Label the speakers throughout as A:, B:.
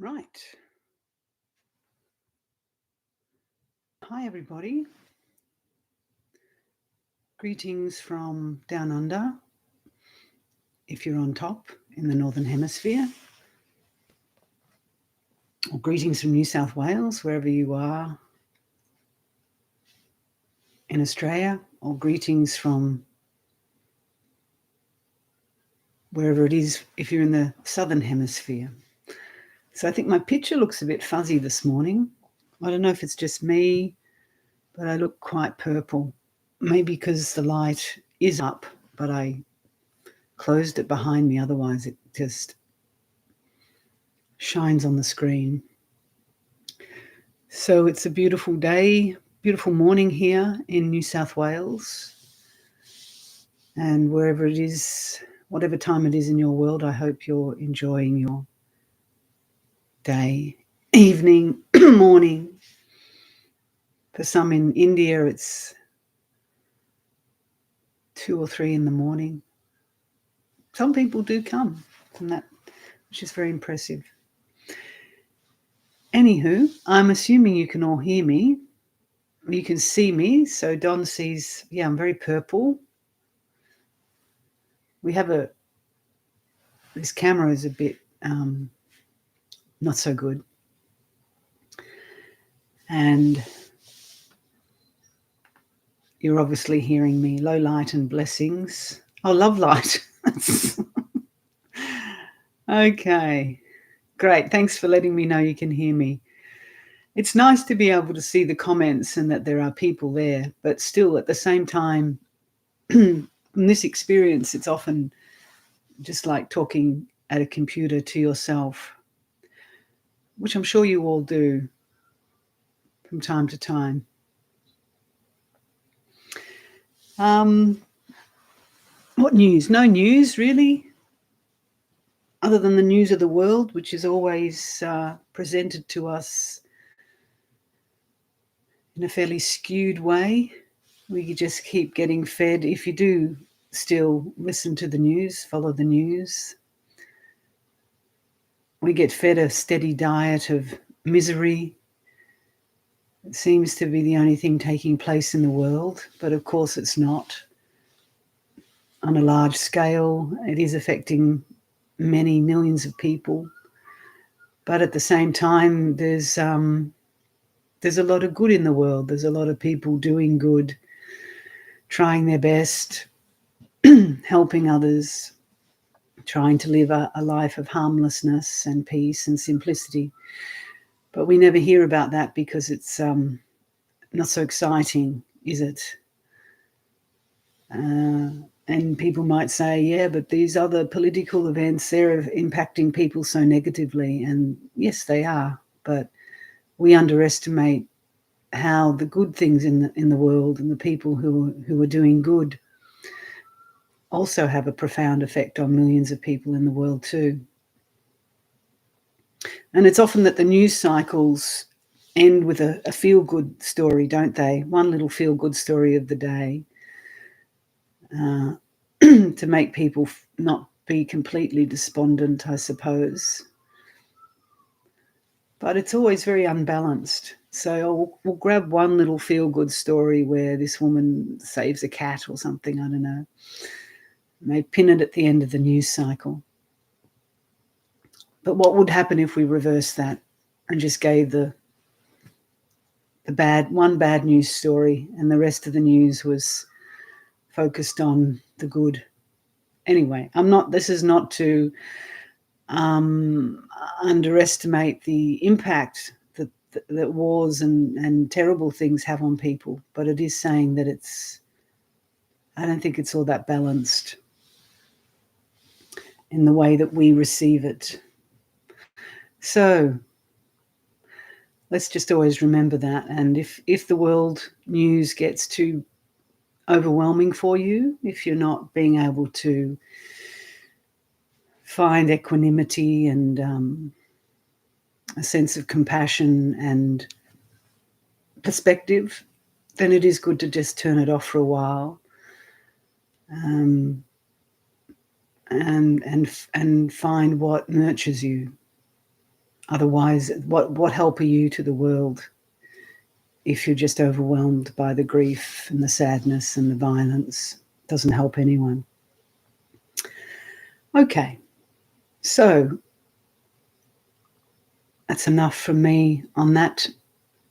A: Right. Hi, everybody. Greetings from down under, if you're on top in the Northern Hemisphere. Or greetings from New South Wales, wherever you are in Australia. Or greetings from wherever it is, if you're in the Southern Hemisphere. So I think my picture looks a bit fuzzy this morning. I don't know if it's just me, but I look quite purple. Maybe because the light is up, but I closed it behind me. Otherwise, it just shines on the screen. So it's a beautiful day, beautiful morning here in New South Wales. And wherever it is, whatever time it is in your world, I hope you're enjoying your day, evening, morning. For some in India, it's 2 or 3 in the morning. Some people do come from that, which is very impressive. Anywho, I'm assuming you can all hear me. You can see me. So Don sees, I'm very purple. We have this camera is a bit not so good. And you're obviously hearing me. Low light and blessings. Oh, love light. Okay, great. Thanks for letting me know you can hear me. It's nice to be able to see the comments and that there are people there, but still at the same time, in this experience, it's often just like talking at a computer to yourself, which I'm sure you all do from time to time. What news? No news, really, other than the news of the world, which is always presented to us in a fairly skewed way. We just keep getting fed. If you do still listen to the news, follow the news, we get fed a steady diet of misery. It seems to be the only thing taking place in the world, but of course it's not. On a large scale, it is affecting many millions of people. But at the same time, there's a lot of good in the world. There's a lot of people doing good, trying their best, helping others, trying to live a life of harmlessness and peace and simplicity. But we never hear about that because it's not so exciting, is it? And people might say, yeah, but these other political events, they're impacting people so negatively. And yes, they are. But we underestimate how the good things in the world and the people who are doing good also have a profound effect on millions of people in the world too. And it's often that the news cycles end with a feel-good story, don't they? One little feel-good story of the day to make people not be completely despondent, I suppose. But it's always very unbalanced. So we'll grab one little feel-good story where this woman saves a cat or something, I don't know. And they pin it at the end of the news cycle. But what would happen if we reversed that and just gave the one bad news story and the rest of the news was focused on the good? Anyway, this is not to underestimate the impact that wars and terrible things have on people, but it is saying that I don't think it's all that balanced in the way that we receive it. So let's just always remember that. And if the world news gets too overwhelming for you, if you're not being able to find equanimity and a sense of compassion and perspective, then it is good to just turn it off for a while, and find what nurtures you. Otherwise, what help are you to the world if you're just overwhelmed by the grief and the sadness and the violence? It doesn't help anyone. Okay, so that's enough from me on that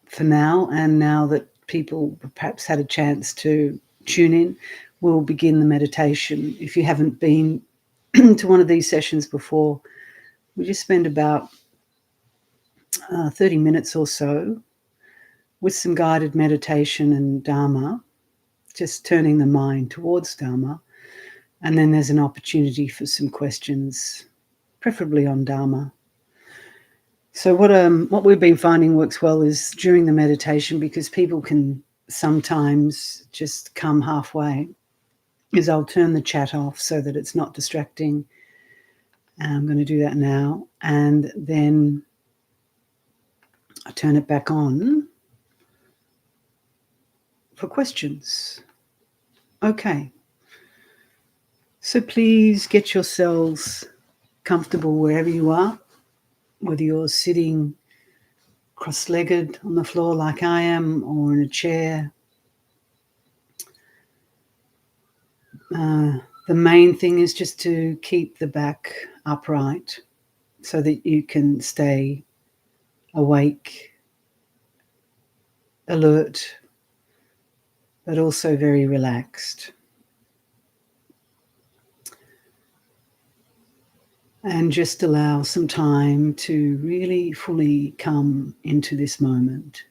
A: for now. And now that people perhaps had a chance to tune in, we'll begin the meditation. If you haven't been to one of these sessions before, we just spend about 30 minutes or so with some guided meditation and Dharma, just turning the mind towards Dharma. And then there's an opportunity for some questions, preferably on Dharma. So what we've been finding works well is during the meditation, because people can sometimes just come halfway, is I'll turn the chat off so that it's not distracting. And I'm going to do that now. And then I turn it back on for questions. Okay. So please get yourselves comfortable wherever you are, whether you're sitting cross-legged on the floor like I am or in a chair. The main thing is just to keep the back upright so that you can stay awake, alert, but also very relaxed. And just allow some time to really fully come into this moment.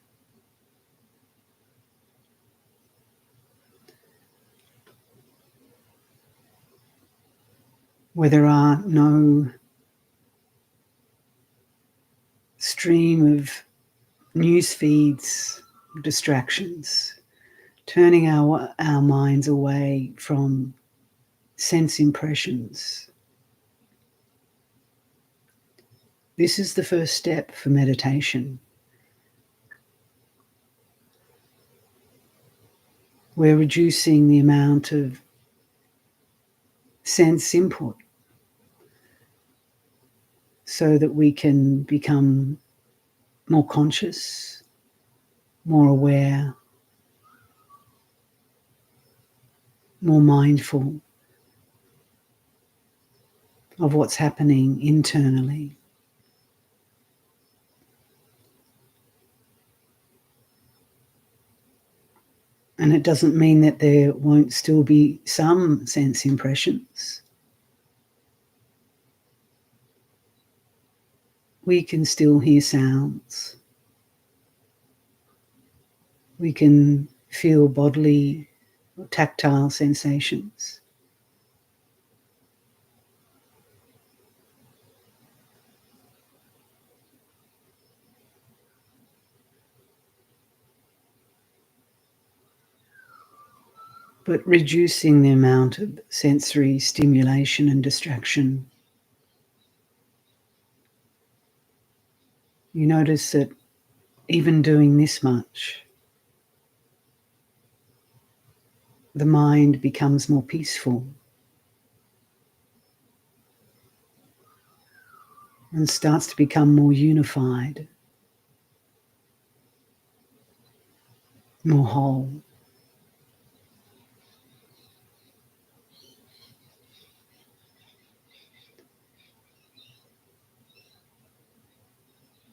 A: Where there are no stream of news feeds, distractions, turning our minds away from sense impressions. This is the first step for meditation. We're reducing the amount of sense input so that we can become more conscious, more aware, more mindful of what's happening internally. And it doesn't mean that there won't still be some sense impressions. We can still hear sounds. We can feel bodily or tactile sensations. But reducing the amount of sensory stimulation and distraction. You notice that even doing this much, the mind becomes more peaceful and starts to become more unified, more whole.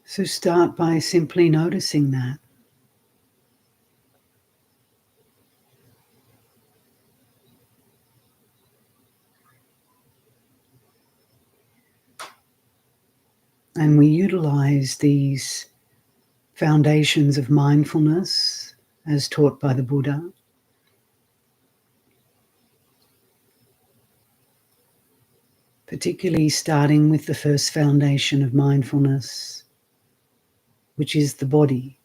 A: So start by simply noticing that. And we utilize these foundations of mindfulness as taught by the Buddha, particularly starting with the first foundation of mindfulness, which is the body.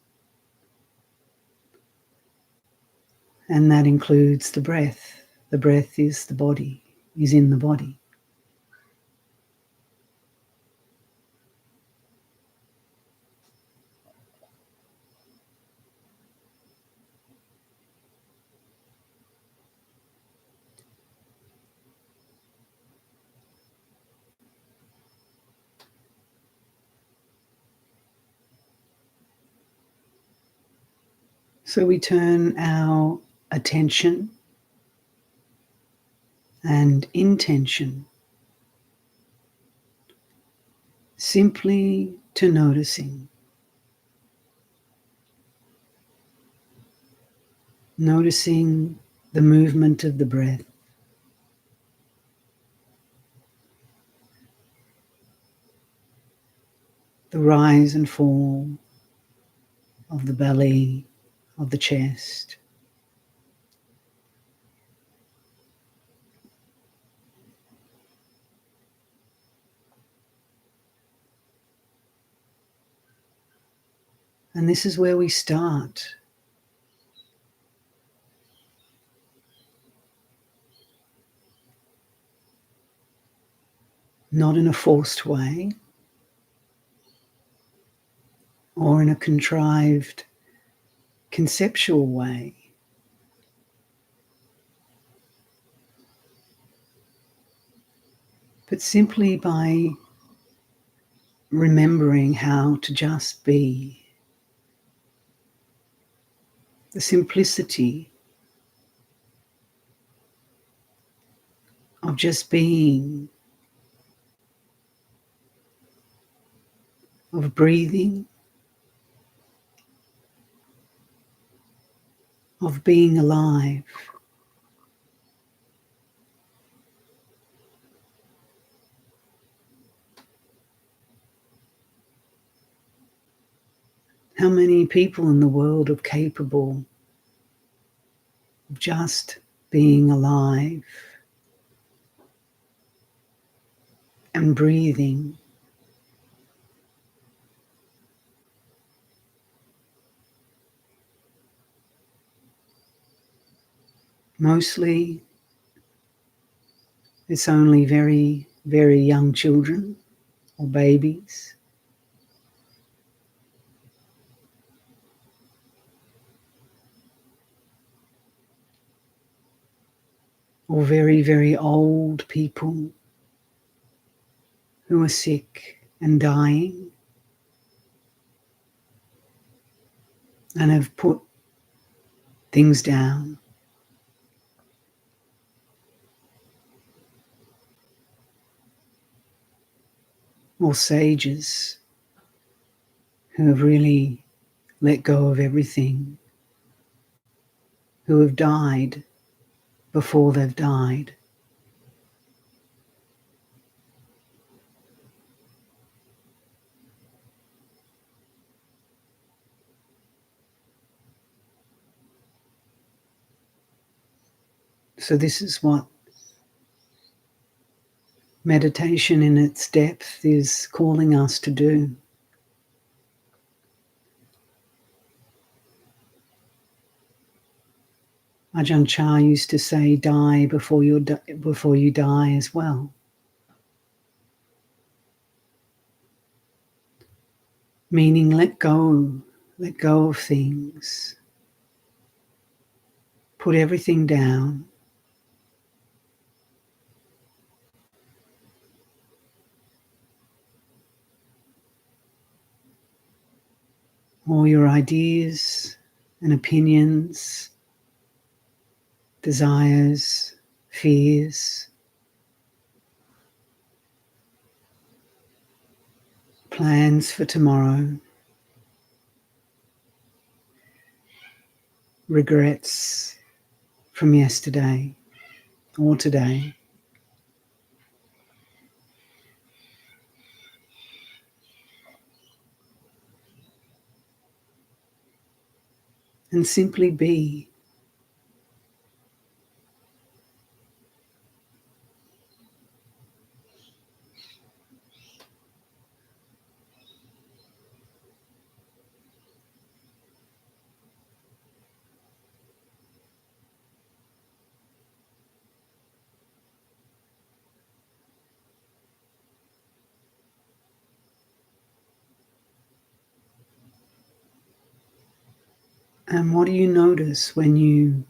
A: And that includes the breath. The breath is the body, is in the body. So we turn our attention and intention simply to noticing. Noticing the movement of the breath, the rise and fall of the belly, of the chest. And this is where we start. Not in a forced way or in a contrived, conceptual way, but simply by remembering how to just be. The simplicity of just being, of breathing, of being alive. How many people in the world are capable of just being alive and breathing? Mostly it's only very, very young children or babies. Or very, very old people who are sick and dying and have put things down. Or sages who have really let go of everything, who have died before they've died. So this is what meditation in its depth is calling us to do. Ajahn Chah used to say, die before you die as well. Meaning let go of things. Put everything down. All your ideas and opinions, desires, fears, plans for tomorrow, regrets from yesterday or today. And simply be. And what do you notice when you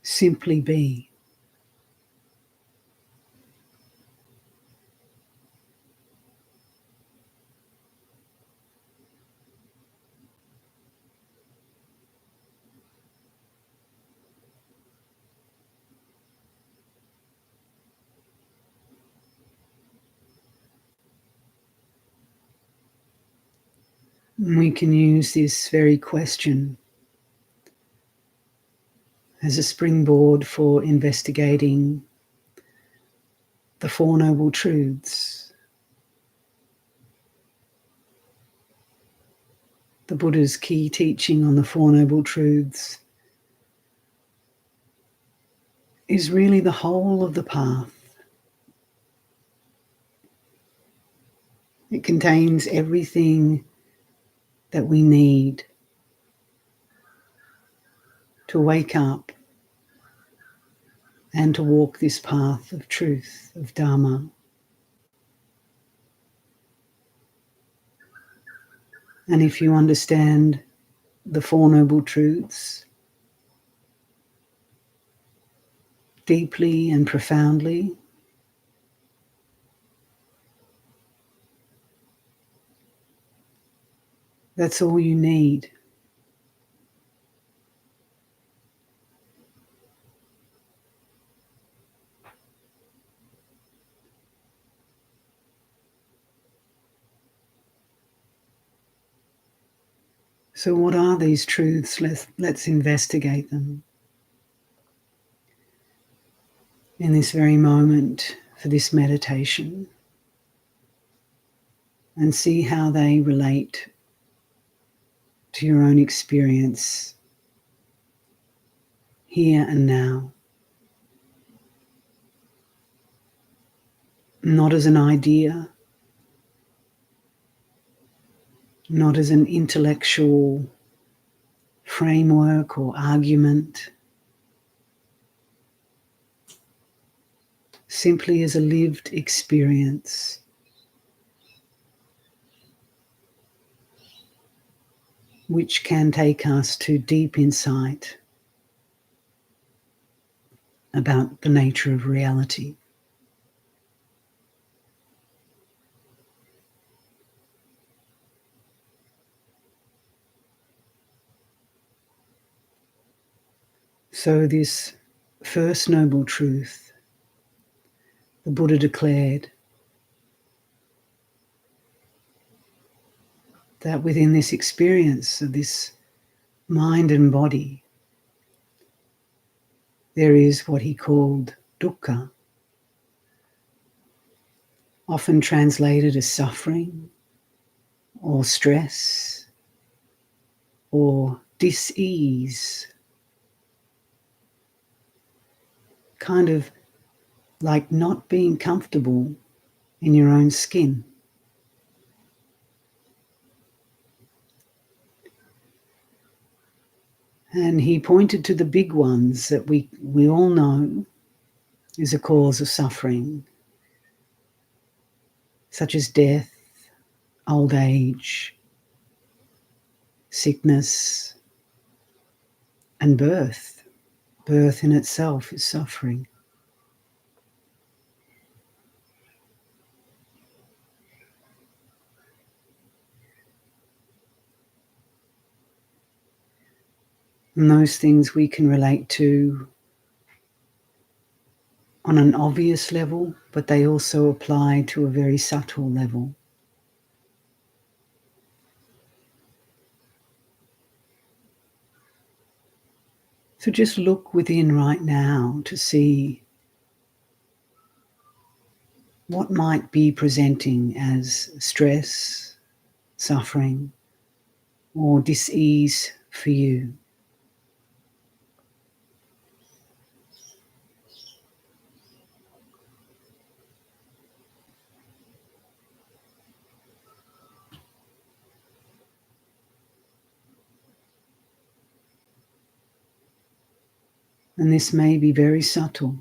A: simply be? We can use this very question as a springboard for investigating the Four Noble Truths. The Buddha's key teaching on the Four Noble Truths is really the whole of the path. It contains everything that we need to wake up and to walk this path of truth, of Dharma. And if you understand the Four Noble Truths deeply and profoundly, that's all you need. So what are these truths? Let's investigate them in this very moment for this meditation and see how they relate to your own experience here and now. Not as an idea, not as an intellectual framework or argument, simply as a lived experience. Which can take us to deep insight about the nature of reality. So this first noble truth, the Buddha declared that within this experience of this mind and body, there is what he called dukkha, often translated as suffering or stress or dis-ease, kind of like not being comfortable in your own skin. And he pointed to the big ones that we all know is a cause of suffering, such as death, old age, sickness, and birth. Birth in itself is suffering. And those things we can relate to on an obvious level, but they also apply to a very subtle level. So just look within right now to see what might be presenting as stress, suffering, or dis-ease for you. And this may be very subtle.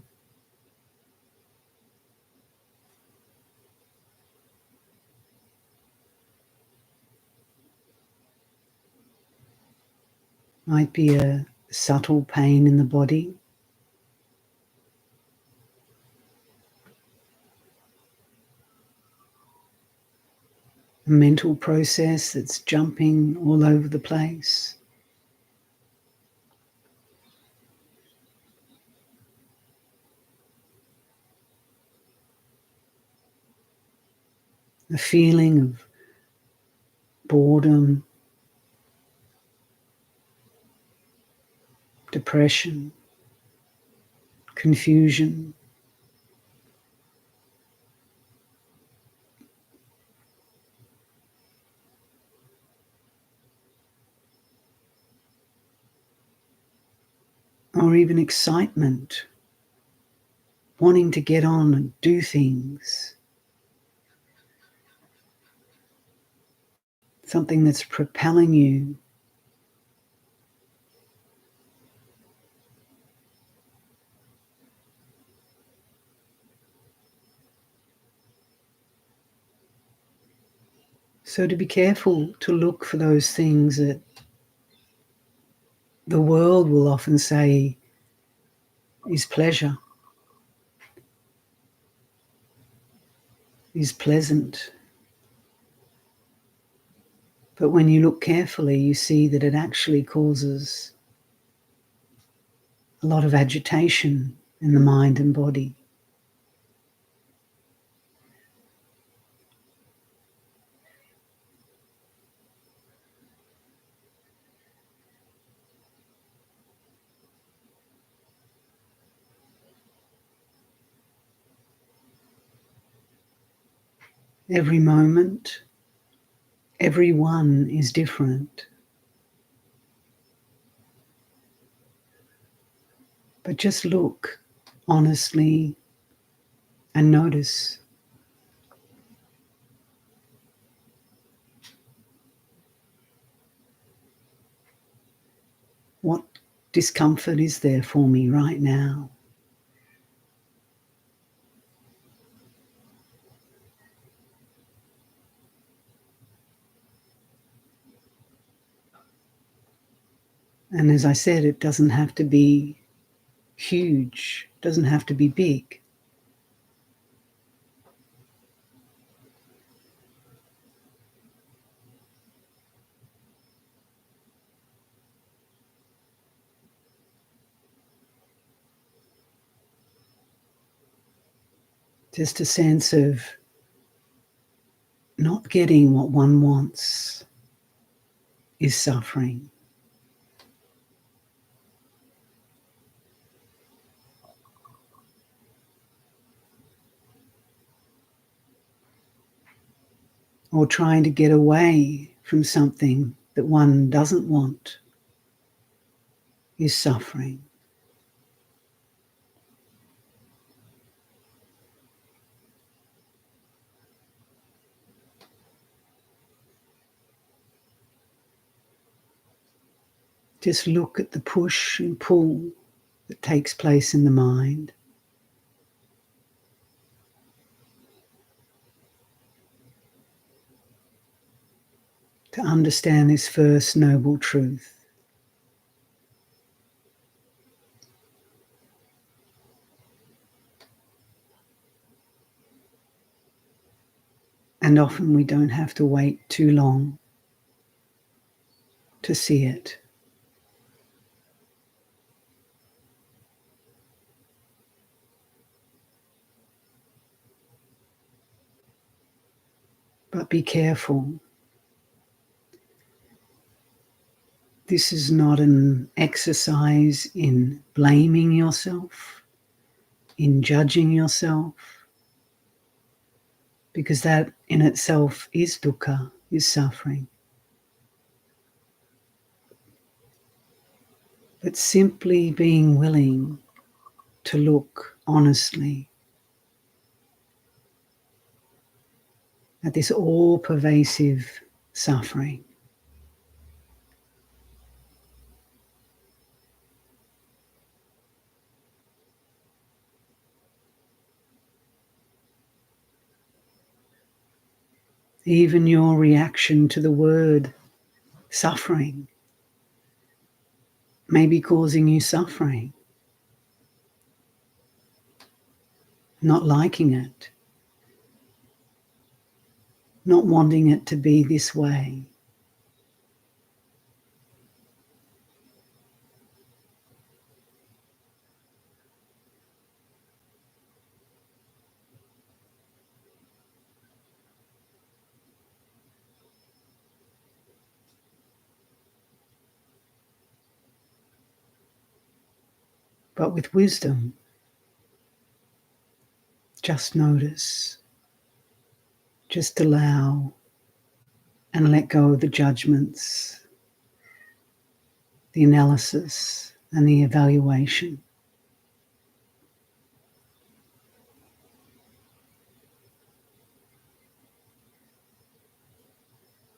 A: Might be a subtle pain in the body, a mental process that's jumping all over the place. A feeling of boredom, depression, confusion, or even excitement, wanting to get on and do things, something that's propelling you. So to be careful to look for those things that the world will often say is pleasure, is pleasant. But when you look carefully, you see that it actually causes a lot of agitation in the mind and body. Every moment, every one is different. But just look honestly and notice what discomfort is there for me right now. And as I said, it doesn't have to be huge, it doesn't have to be big. Just a sense of not getting what one wants is suffering. Or trying to get away from something that one doesn't want is suffering. Just look at the push and pull that takes place in the mind. To understand this first noble truth. And often we don't have to wait too long to see it. But be careful. This is not an exercise in blaming yourself, in judging yourself, because that in itself is dukkha, is suffering. But simply being willing to look honestly at this all-pervasive suffering. Even your reaction to the word suffering may be causing you suffering, not liking it, not wanting it to be this way. But with wisdom, just notice, just allow and let go of the judgments, the analysis, and the evaluation.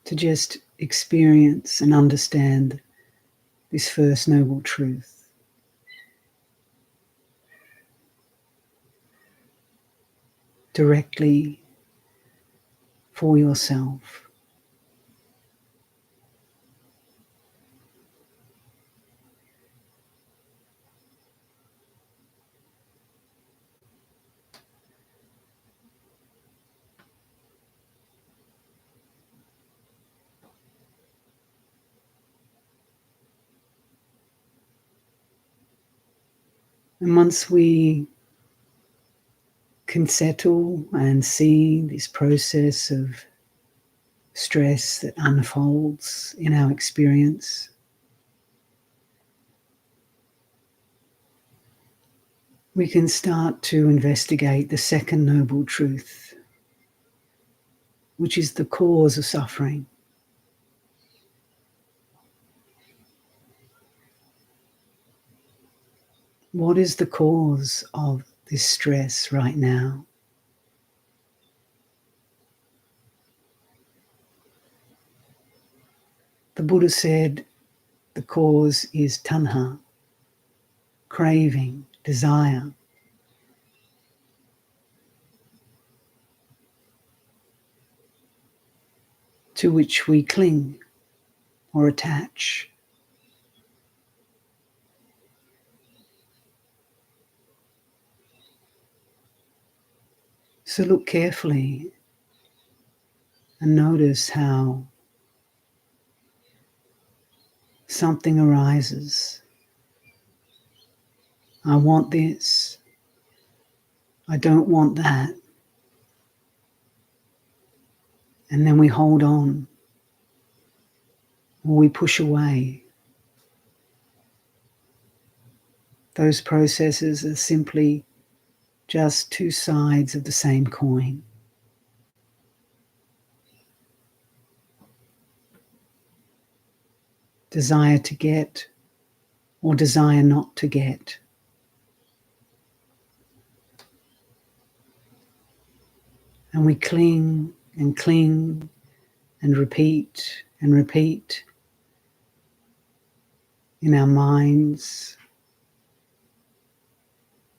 A: To just experience and understand this first noble truth. Directly for yourself. And once we can settle and see this process of stress that unfolds in our experience, we can start to investigate the second noble truth, which is the cause of suffering. What is the cause of this stress right now? The Buddha said the cause is tanha, craving, desire. To which we cling or attach. So look carefully and notice how something arises. I want this. I don't want that. And then we hold on or we push away. Those processes are simply just two sides of the same coin. Desire to get or desire not to get. And we cling and cling and repeat in our minds,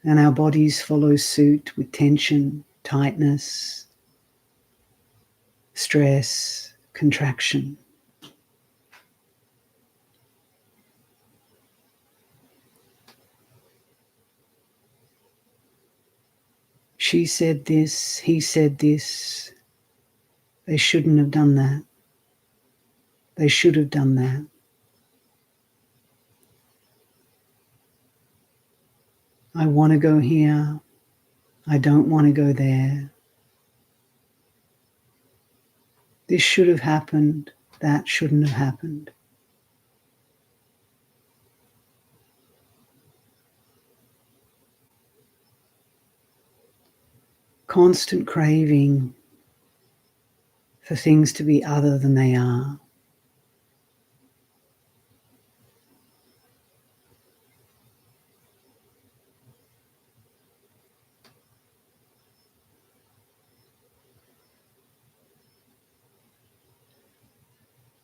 A: and our bodies follow suit with tension, tightness, stress, contraction. She said this, he said this. They shouldn't have done that. They should have done that. I want to go here. I don't want to go there. This should have happened. That shouldn't have happened. Constant craving for things to be other than they are.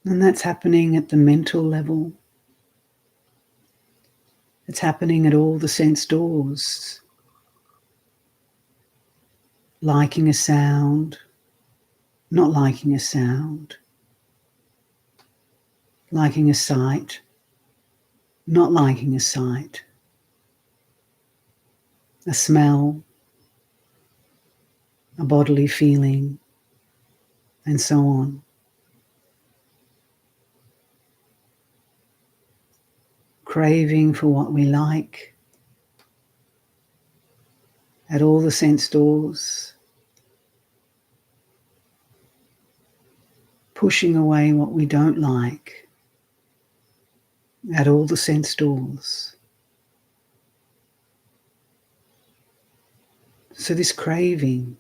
A: And that's happening at the mental level. It's happening at all the sense doors. Liking a sound, not liking a sound. Liking a sight, not liking a sight. A smell, a bodily feeling, and so on. Craving for what we like at all the sense doors. Pushing away what we don't like at all the sense doors. So this craving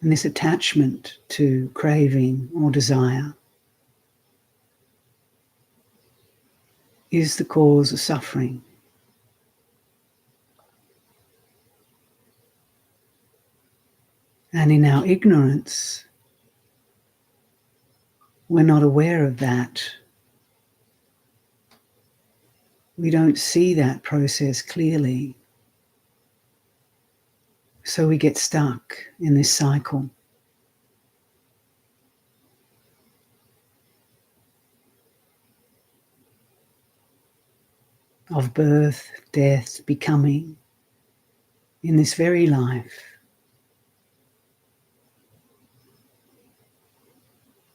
A: and this attachment to craving or desire is the cause of suffering. And in our ignorance, we're not aware of that. We don't see that process clearly. So we get stuck in this cycle of birth, death, becoming in this very life,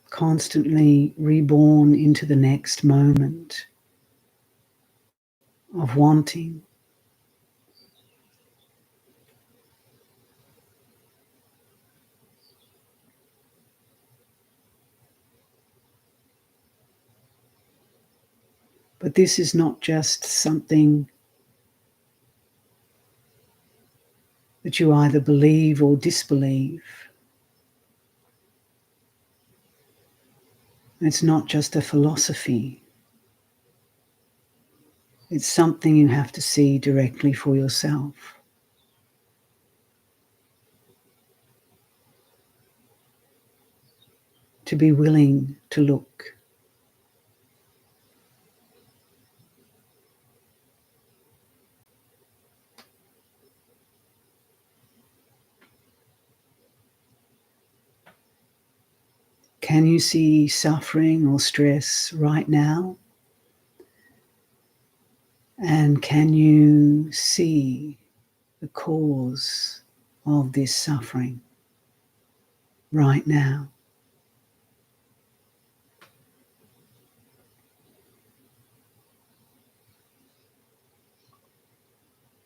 A: constantly reborn into the next moment of wanting. But this is not just something that you either believe or disbelieve. It's not just a philosophy. It's something you have to see directly for yourself. To be willing to look. Can you see suffering or stress right now? And can you see the cause of this suffering right now?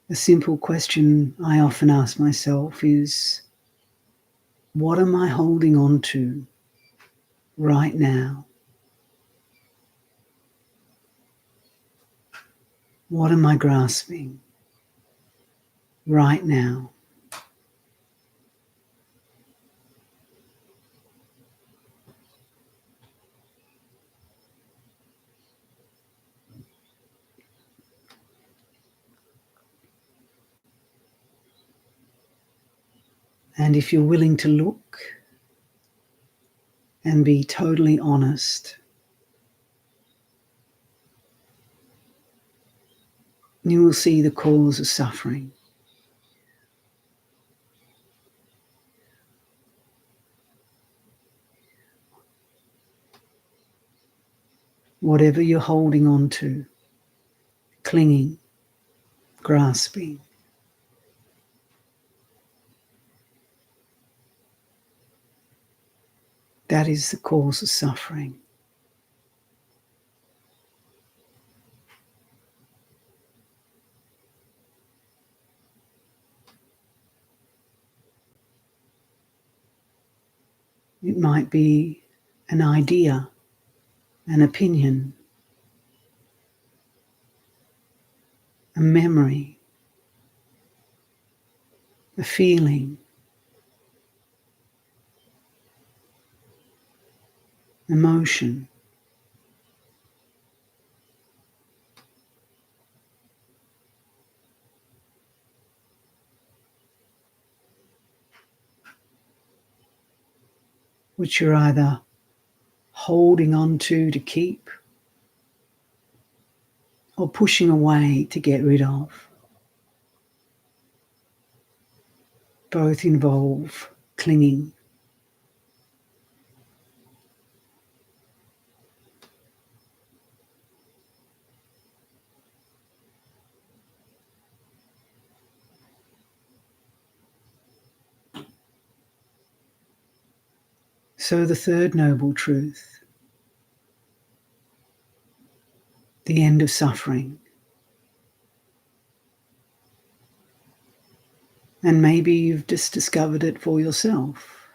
A: A simple question I often ask myself is, what am I holding on to right now? What am I grasping right now? And if you're willing to look and be totally honest, you will see the cause of suffering. Whatever you're holding on to, clinging, grasping, that is the cause of suffering. It might be an idea, an opinion, a memory, a feeling, emotion. Which you're either holding on to keep or pushing away to get rid of. Both involve clinging. So the third noble truth, the end of suffering. And maybe you've just discovered it for yourself.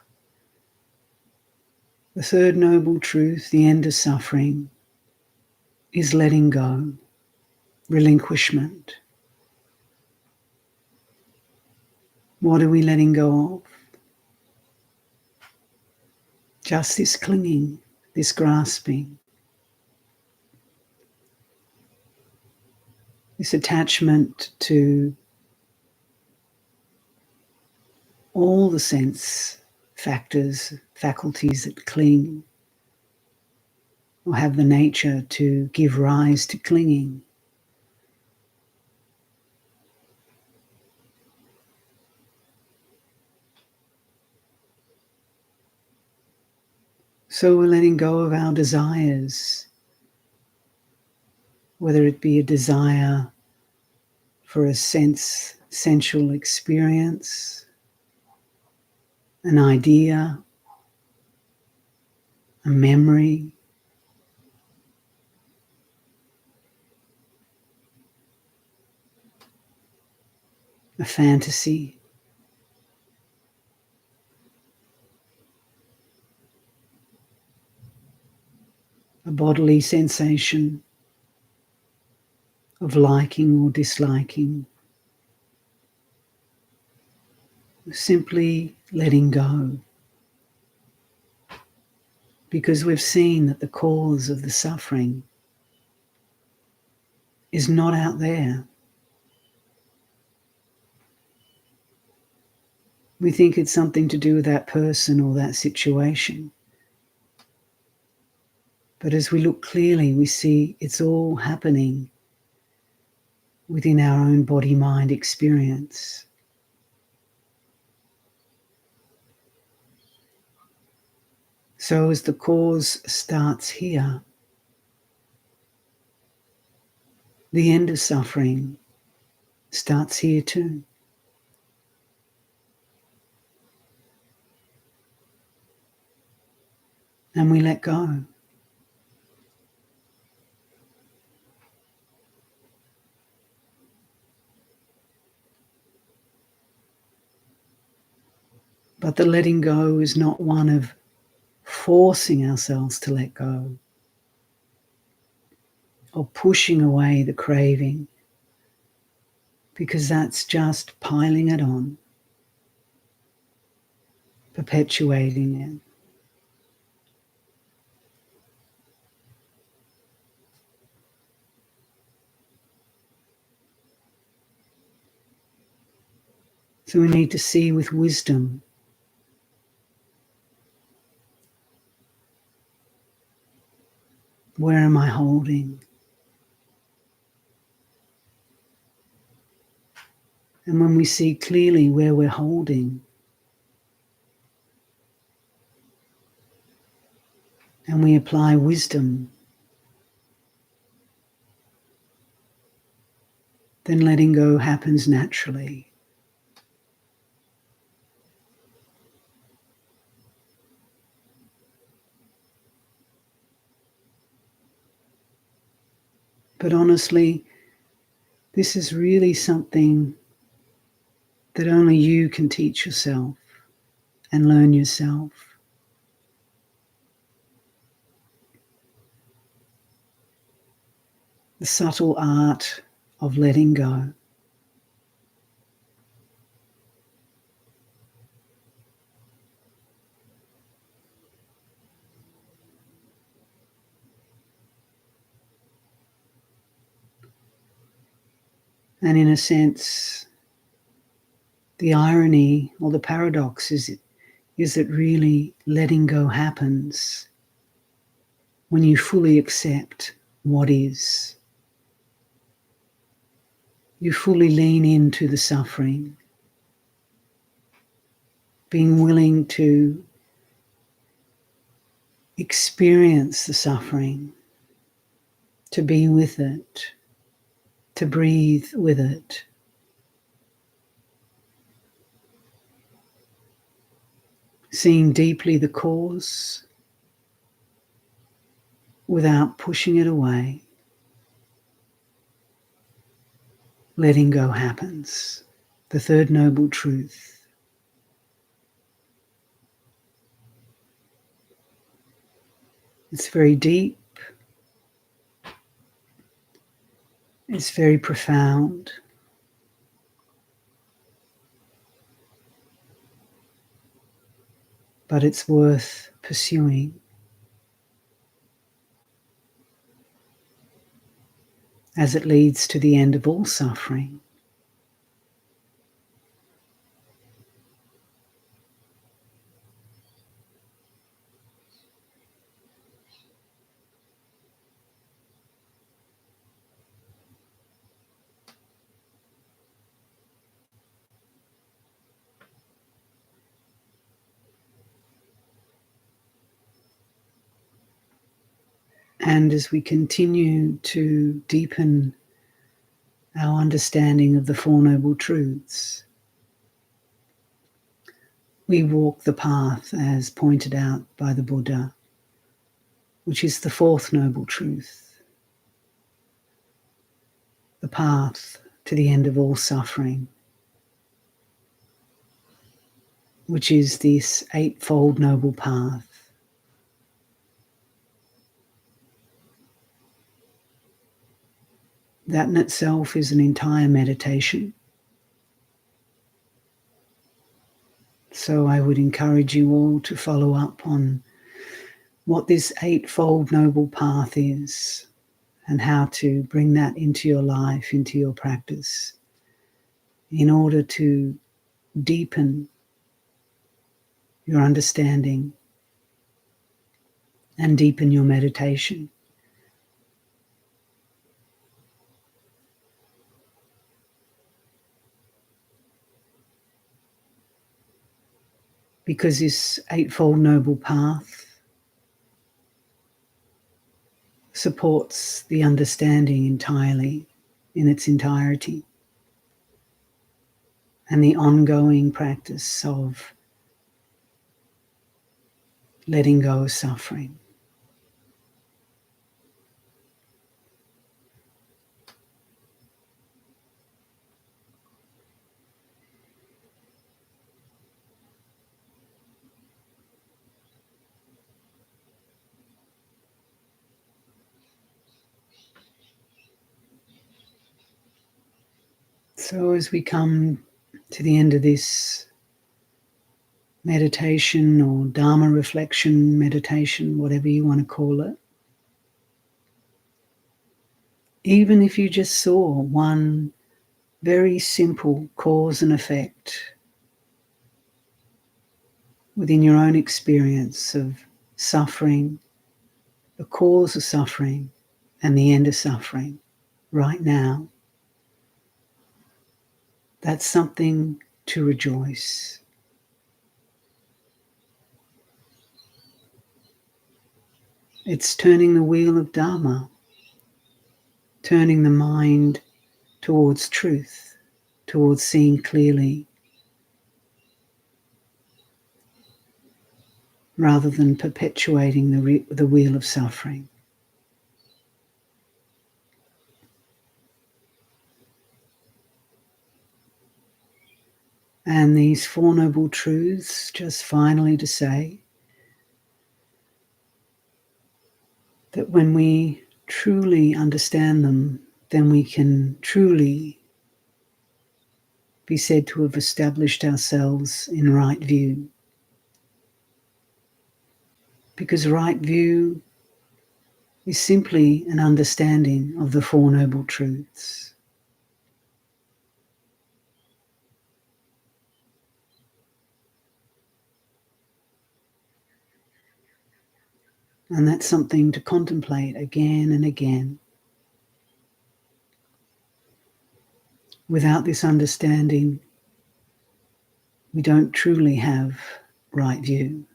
A: The third noble truth, the end of suffering, is letting go, relinquishment. What are we letting go of? Just this clinging, this grasping, this attachment to all the sense factors, faculties that cling or have the nature to give rise to clinging. So we're letting go of our desires, whether it be a desire for a sensual experience, an idea, a memory, a fantasy, a bodily sensation of liking or disliking. Simply letting go, because we've seen that the cause of the suffering is not out there. We think it's something to do with that person or that situation. But as we look clearly, we see it's all happening within our own body-mind experience. So as the cause starts here, the end of suffering starts here too. And we let go. But the letting go is not one of forcing ourselves to let go or pushing away the craving, because that's just piling it on, perpetuating it. So we need to see with wisdom where am I holding? And when we see clearly where we're holding, and we apply wisdom, then letting go happens naturally. But honestly, this is really something that only you can teach yourself and learn yourself. The subtle art of letting go. And in a sense, the irony or the paradox is that really letting go happens when you fully accept what is. You fully lean into the suffering, being willing to experience the suffering, to be with it, to breathe with it. Seeing deeply the cause without pushing it away. Letting go happens. The third noble truth. It's very deep. It's very profound. but it's worth pursuing, as it leads to the end of all suffering. And as we continue to deepen our understanding of the Four Noble Truths, we walk the path as pointed out by the Buddha, which is the fourth Noble Truth, the path to the end of all suffering, which is this eightfold noble path. That in itself is an entire meditation. So I would encourage you all to follow up on what this eightfold noble path is and how to bring that into your life, into your practice, in order to deepen your understanding and deepen your meditation. Because this eightfold noble path supports the understanding entirely, in its entirety, and the ongoing practice of letting go of suffering. So as we come to the end of this meditation or Dharma reflection meditation, whatever you want to call it, even if you just saw one very simple cause and effect within your own experience of suffering, the cause of suffering and the end of suffering right now, that's something to rejoice. It's turning the wheel of Dharma, turning the mind towards truth, towards seeing clearly, rather than perpetuating the wheel of suffering. And these Four Noble Truths, just finally to say that when we truly understand them, then we can truly be said to have established ourselves in right view. Because right view is simply an understanding of the Four Noble Truths. And that's something to contemplate again and again. Without this understanding, we don't truly have right view.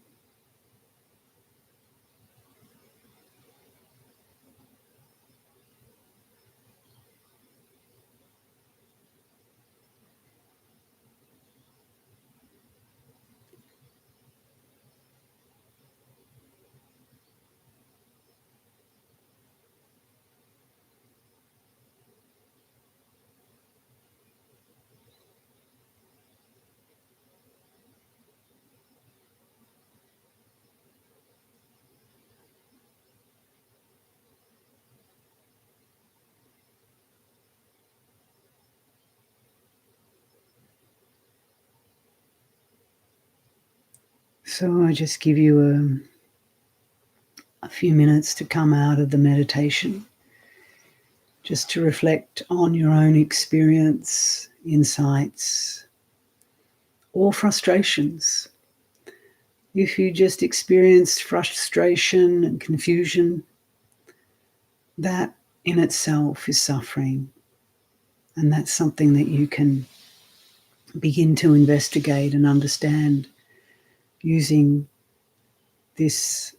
A: So I just give you a few minutes to come out of the meditation, just to reflect on your own experience, insights, or frustrations. If you just experienced frustration and confusion, that in itself is suffering. And that's something that you can begin to investigate and understand using this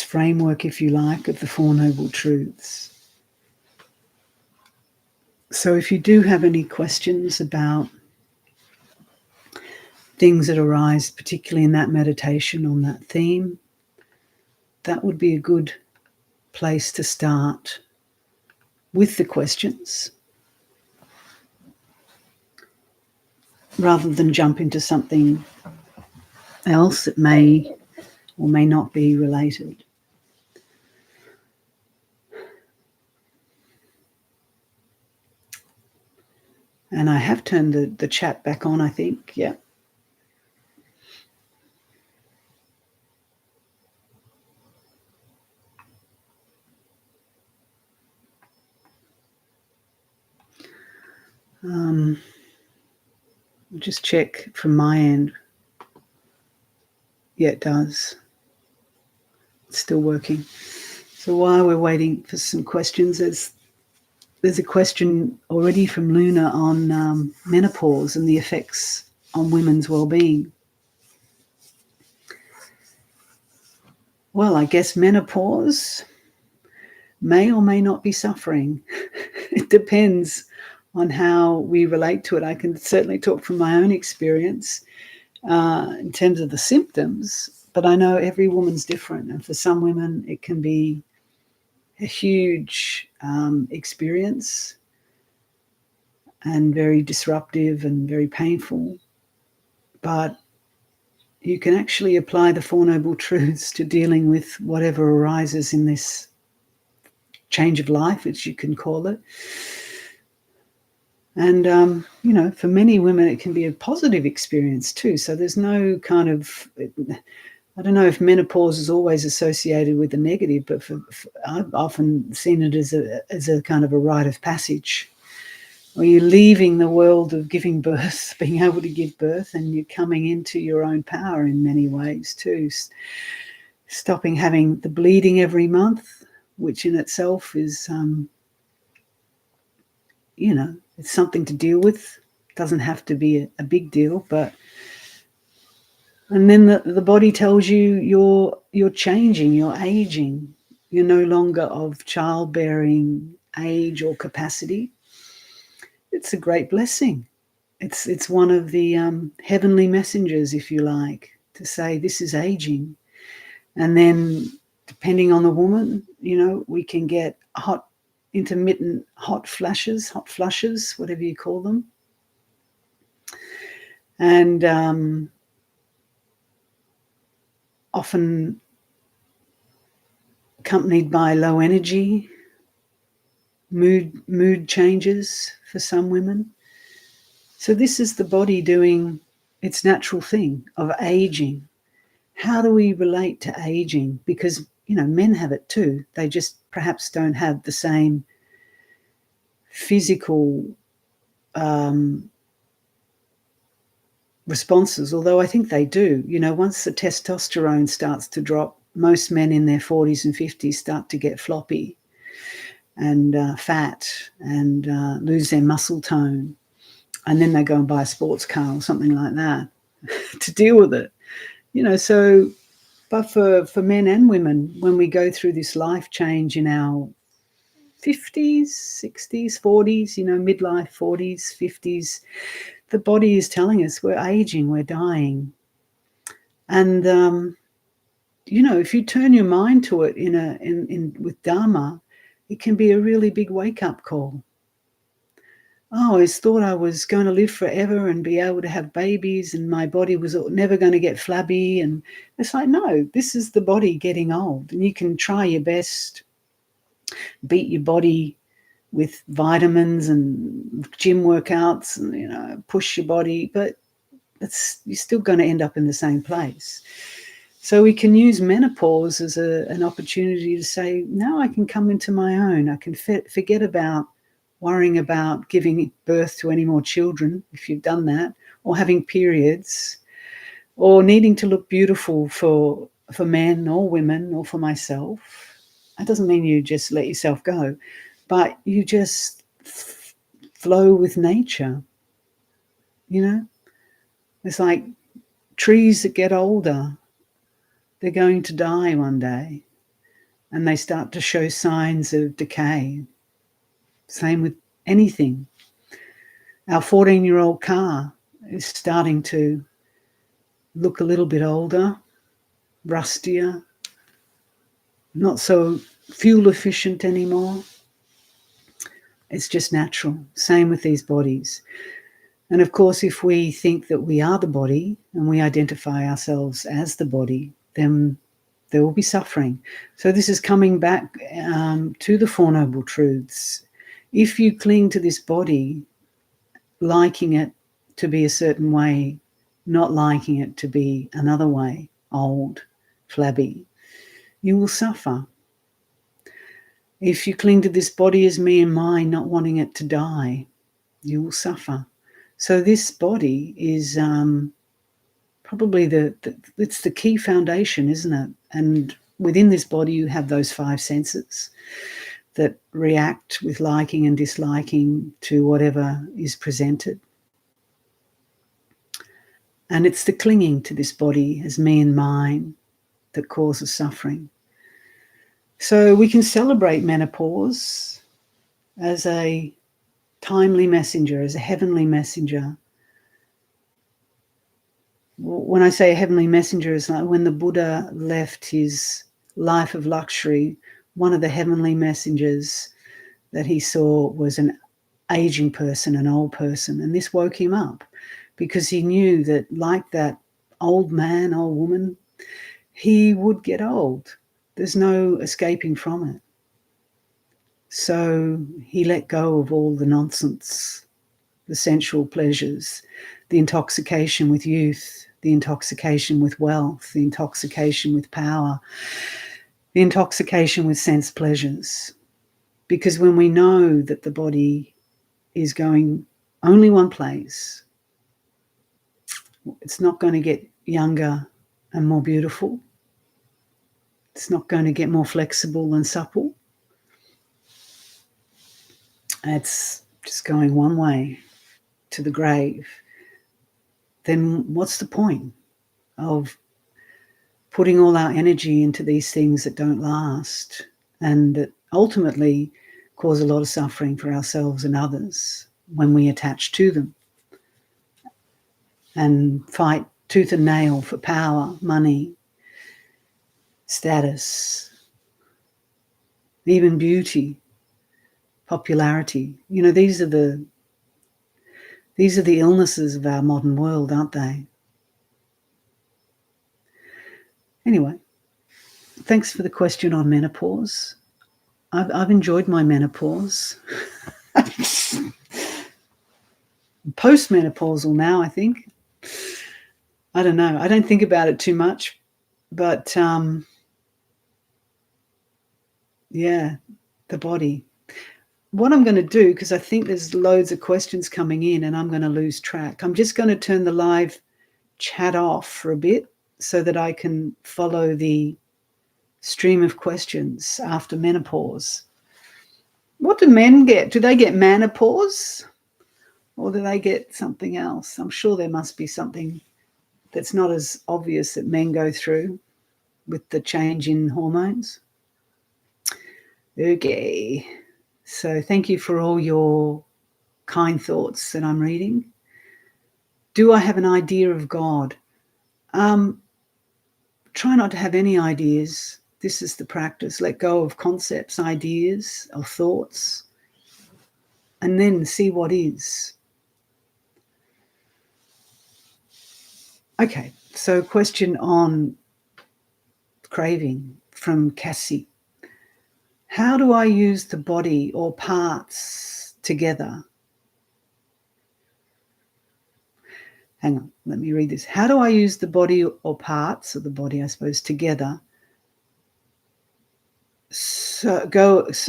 A: framework, if you like, of the Four Noble Truths. So if you do have any questions about things that arise, particularly in that meditation on that theme, that would be a good place to start with the questions, rather than jump into something else that may or may not be related. And I have turned the chat back on, I think. Yeah. I'll just check from my end. Yeah, it does. It's still working. So while we're waiting for some questions, there's a question already from Luna on menopause and the effects on women's well-being. Well, I guess menopause may or may not be suffering. It depends on how we relate to it. I can certainly talk from my own experience in terms of the symptoms, but I know every woman's different. And for some women, it can be a huge experience and very disruptive and very painful. But you can actually apply the Four Noble Truths to dealing with whatever arises in this change of life, as you can call it. And, for many women, it can be a positive experience too. So there's no kind of, I don't know if menopause is always associated with the negative, but I've often seen it as a kind of a rite of passage, where you're leaving the world of giving birth, being able to give birth, and you're coming into your own power in many ways too. Stopping having the bleeding every month, which in itself is, it's something to deal with. It doesn't have to be a big deal, but and then the body tells you you're changing, you're aging, you're no longer of childbearing age or capacity. It's a great blessing. It's one of the heavenly messengers, if you like, to say this is aging. And then depending on the woman, we can get intermittent hot flushes, whatever you call them. And often accompanied by low energy, mood changes for some women. So this is the body doing its natural thing of aging. How do we relate to aging? Because, men have it too. They just perhaps don't have the same physical responses, although I think they do. Once the testosterone starts to drop, most men in their 40s and 50s start to get floppy and fat and lose their muscle tone. And then they go and buy a sports car or something like that to deal with it. So, but for men and women, when we go through this life change in our 50s, 60s, 40s, midlife 40s, 50s, the body is telling us we're aging, we're dying. And, if you turn your mind to it with Dharma, it can be a really big wake-up call. Oh, I always thought I was going to live forever and be able to have babies and my body was never going to get flabby. And it's like, no, this is the body getting old. And you can try your best, beat your body with vitamins and gym workouts and, push your body. But you're still going to end up in the same place. So we can use menopause as an opportunity to say, now I can come into my own. I can forget about worrying about giving birth to any more children, if you've done that, or having periods, or needing to look beautiful for men or women or for myself. That doesn't mean you just let yourself go, but you just flow with nature. You know, it's like trees that get older, they're going to die one day, and they start to show signs of decay. Same with anything. Our 14-year-old car is starting to look a little bit older, rustier, not so fuel efficient anymore. It's just natural. Same with these bodies. And of course, if we think that we are the body and we identify ourselves as the body, then there will be suffering. So this is coming back to the Four Noble Truths. If you cling to this body, liking it to be a certain way, not liking it to be another way, old, flabby, you will suffer. If you cling to this body as me and mine, not wanting it to die, you will suffer. So this body is probably it's the key foundation, isn't it? And within this body, you have those five senses that react with liking and disliking to whatever is presented. And it's the clinging to this body as me and mine that causes suffering. So we can celebrate menopause as a timely messenger, as a heavenly messenger. When I say a heavenly messenger, it's like when the Buddha left his life of luxury, one of the heavenly messengers that he saw was an aging person, an old person. And this woke him up because he knew that, like that old man, old woman, he would get old. There's no escaping from it. So he let go of all the nonsense, the sensual pleasures, the intoxication with youth, the intoxication with wealth, the intoxication with power, the intoxication with sense pleasures. Because when we know that the body is going only one place, it's not going to get younger and more beautiful. It's not going to get more flexible and supple. It's just going one way to the grave. Then what's the point of putting all our energy into these things that don't last and that ultimately cause a lot of suffering for ourselves and others when we attach to them and fight tooth and nail for power, money, status, even beauty, popularity. You know, these are the illnesses of our modern world, aren't they? Anyway, thanks for the question on menopause. I've enjoyed my menopause. Postmenopausal now, I think. I don't know. I don't think about it too much, but yeah, the body. What I'm going to do, because I think there's loads of questions coming in and I'm going to lose track, I'm just going to turn the live chat off for a bit so that I can follow the stream of questions after menopause. What do men get? Do they get menopause or do they get something else? I'm sure there must be something that's not as obvious that men go through with the change in hormones. Okay. So thank you for all your kind thoughts that I'm reading. Do I have an idea of God? Try not to have any ideas. This is the practice. Let go of concepts, ideas, or thoughts, and then see what is. Okay, so question on craving from Cassie. How do I use the body or parts together? hang on, let me read this. How do I use the body or parts of the body, I suppose, together? So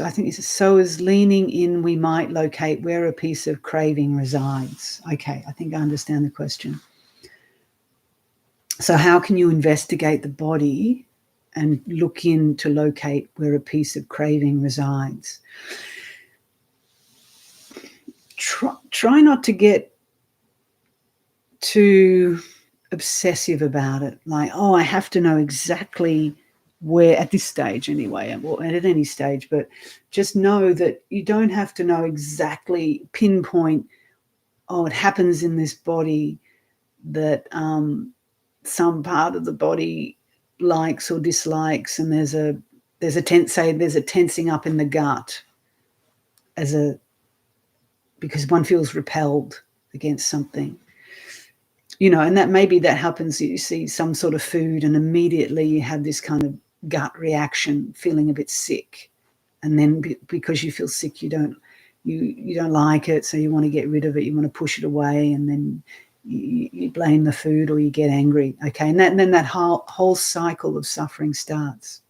A: I think it's so as leaning in, we might locate where a piece of craving resides. Okay, I think I understand the question. So how can you investigate the body and look in to locate where a piece of craving resides? Try not to get too obsessive about it. Like, oh, I have to know exactly where, at this stage anyway, or at any stage, but just know that you don't have to know exactly, pinpoint, oh, it happens in this body that some part of the body likes or dislikes, and there's a tensing up in the gut because one feels repelled against something, and that maybe that happens. You see some sort of food and immediately you have this kind of gut reaction, feeling a bit sick, and then because you feel sick, you don't like it, so you want to get rid of it, you want to push it away, and then you blame the food or you get angry. Okay, and then that whole cycle of suffering starts.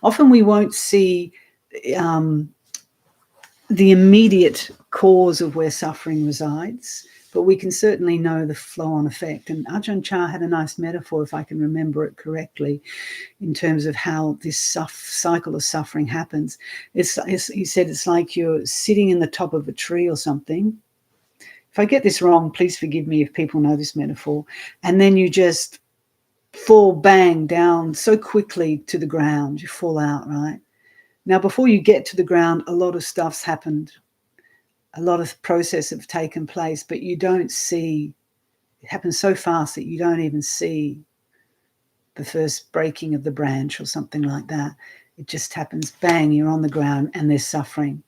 A: Often we won't see the immediate cause of where suffering resides, but we can certainly know the flow-on effect. And Ajahn Chah had a nice metaphor, if I can remember it correctly, in terms of how this cycle of suffering happens. He said it's like you're sitting in the top of a tree or something. If I get this wrong, please forgive me if people know this metaphor. And then you just fall bang down so quickly to the ground, you fall out, right? Now, before you get to the ground, a lot of stuff's happened. A lot of processes have taken place, but you don't see, it happens so fast that you don't even see the first breaking of the branch or something like that. It just happens, bang, you're on the ground and there's suffering.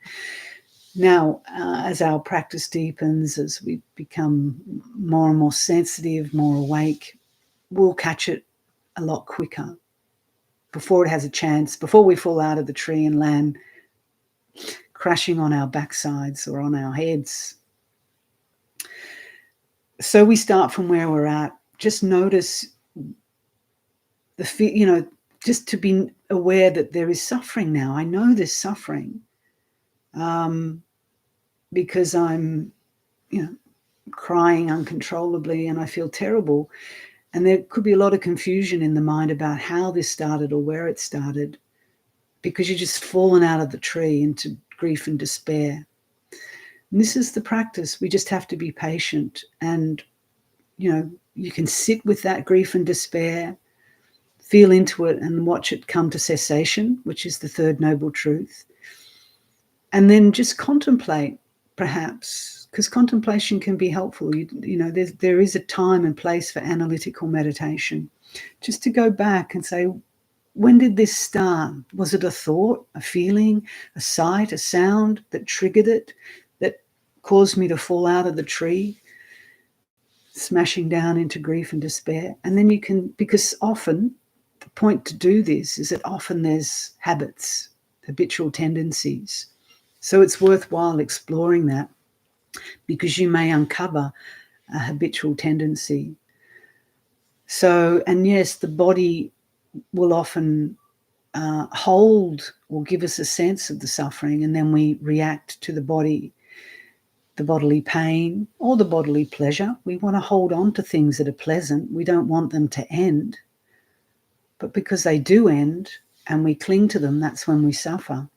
A: Now, as our practice deepens, as we become more and more sensitive, more awake, we'll catch it a lot quicker before it has a chance, before we fall out of the tree and land crashing on our backsides or on our heads. So we start from where we're at. Just notice just to be aware that there is suffering now. I know there's suffering because I'm, crying uncontrollably and I feel terrible. And there could be a lot of confusion in the mind about how this started or where it started, because you're just fallen out of the tree into grief and despair. And this is the practice. We just have to be patient, and you can sit with that grief and despair, feel into it and watch it come to cessation, which is the third noble truth. And then just contemplate, perhaps, because contemplation can be helpful. There is a time and place for analytical meditation. Just to go back and say, when did this start? Was it a thought, a feeling, a sight, a sound that triggered it, that caused me to fall out of the tree, smashing down into grief and despair? And then you can, because often the point to do this is that often there's habits, habitual tendencies. So it's worthwhile exploring that, because you may uncover a habitual tendency. So, and yes, the body will often hold or give us a sense of the suffering, and then we react to the bodily pain or the bodily pleasure. We want to hold on to things that are pleasant. We don't want them to end. But because they do end and we cling to them, that's when we suffer.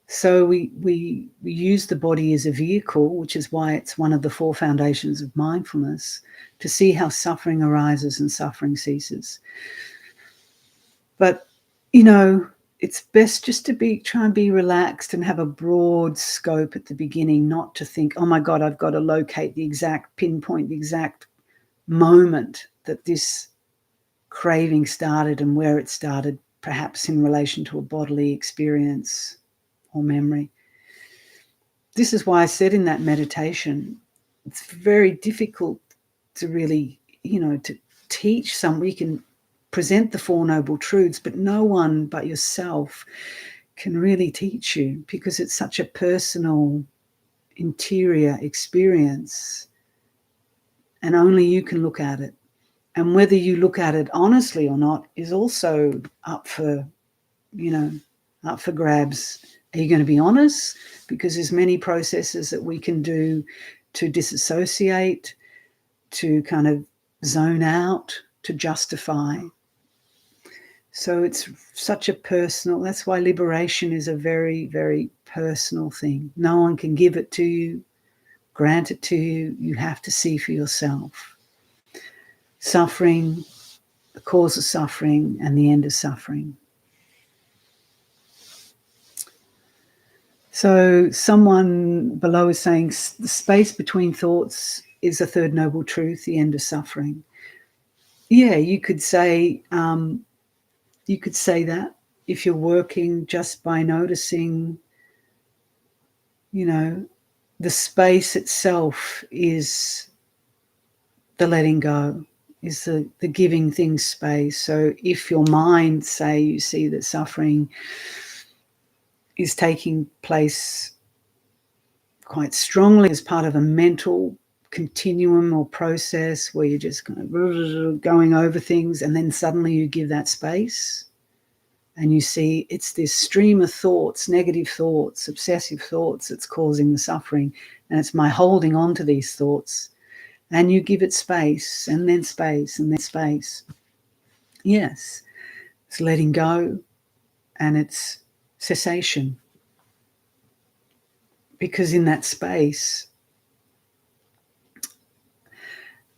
A: So we use the body as a vehicle, which is why it's one of the 4 foundations of mindfulness, to see how suffering arises and suffering ceases. But, it's best just to try and be relaxed and have a broad scope at the beginning, not to think, oh my God, I've got to locate pinpoint the exact moment that this craving started and where it started, perhaps in relation to a bodily experience or memory. This is why I said in that meditation, it's very difficult to really, to teach we can present the 4 noble truths, but no one but yourself can really teach you, because it's such a personal, interior experience and only you can look at it. And whether you look at it honestly or not is also up for grabs. Are you going to be honest? Because there's many processes that we can do to disassociate, to kind of zone out, to justify. So it's such a personal, that's why liberation is a very, very personal thing. No one can give it to you, grant it to you. You have to see for yourself. Suffering, the cause of suffering, and the end of suffering. So someone below is saying the space between thoughts is the third noble truth, the end of suffering. Yeah, you could say that if you're working just by noticing, the space itself is the letting go, is the giving things space. So if your mind, say, you see that suffering is taking place quite strongly as part of a mental continuum or process where you're just kind of going over things, and then suddenly you give that space and you see it's this stream of thoughts, negative thoughts, obsessive thoughts that's causing the suffering, and it's my holding on to these thoughts, and you give it space and then space and then space. Yes, it's letting go and it's cessation. Because in that space,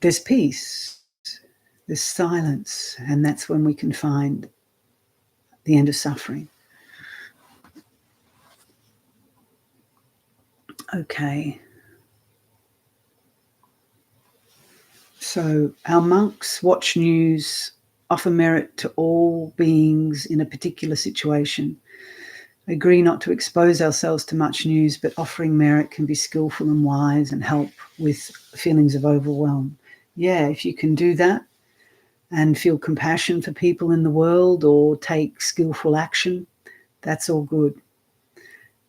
A: there's peace, there's silence, and that's when we can find the end of suffering. Okay. So our monks watch news, offer merit to all beings in a particular situation. Agree not to expose ourselves to much news, but offering merit can be skillful and wise and help with feelings of overwhelm. Yeah, if you can do that and feel compassion for people in the world or take skillful action, that's all good.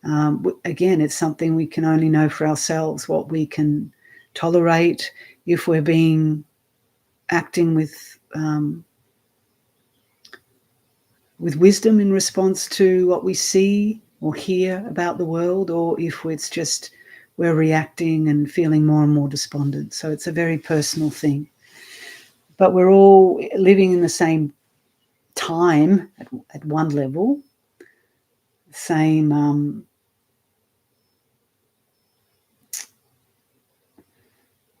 A: Again, it's something we can only know for ourselves, what we can tolerate if we're acting with wisdom in response to what we see or hear about the world, or if it's just we're reacting and feeling more and more despondent. So it's a very personal thing. But we're all living in the same time at one level, same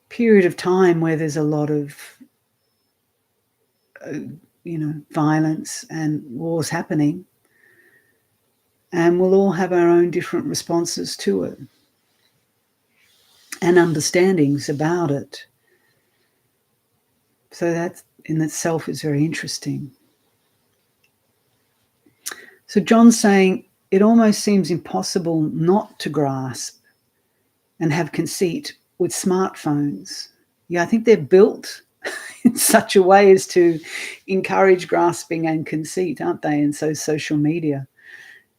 A: period of time where there's a lot of violence and wars happening, and we'll all have our own different responses to it and understandings about it. So that in itself is very interesting. So John's saying it almost seems impossible not to grasp and have conceit with smartphones. Yeah, I think they're built in such a way as to encourage grasping and conceit, aren't they? And so social media,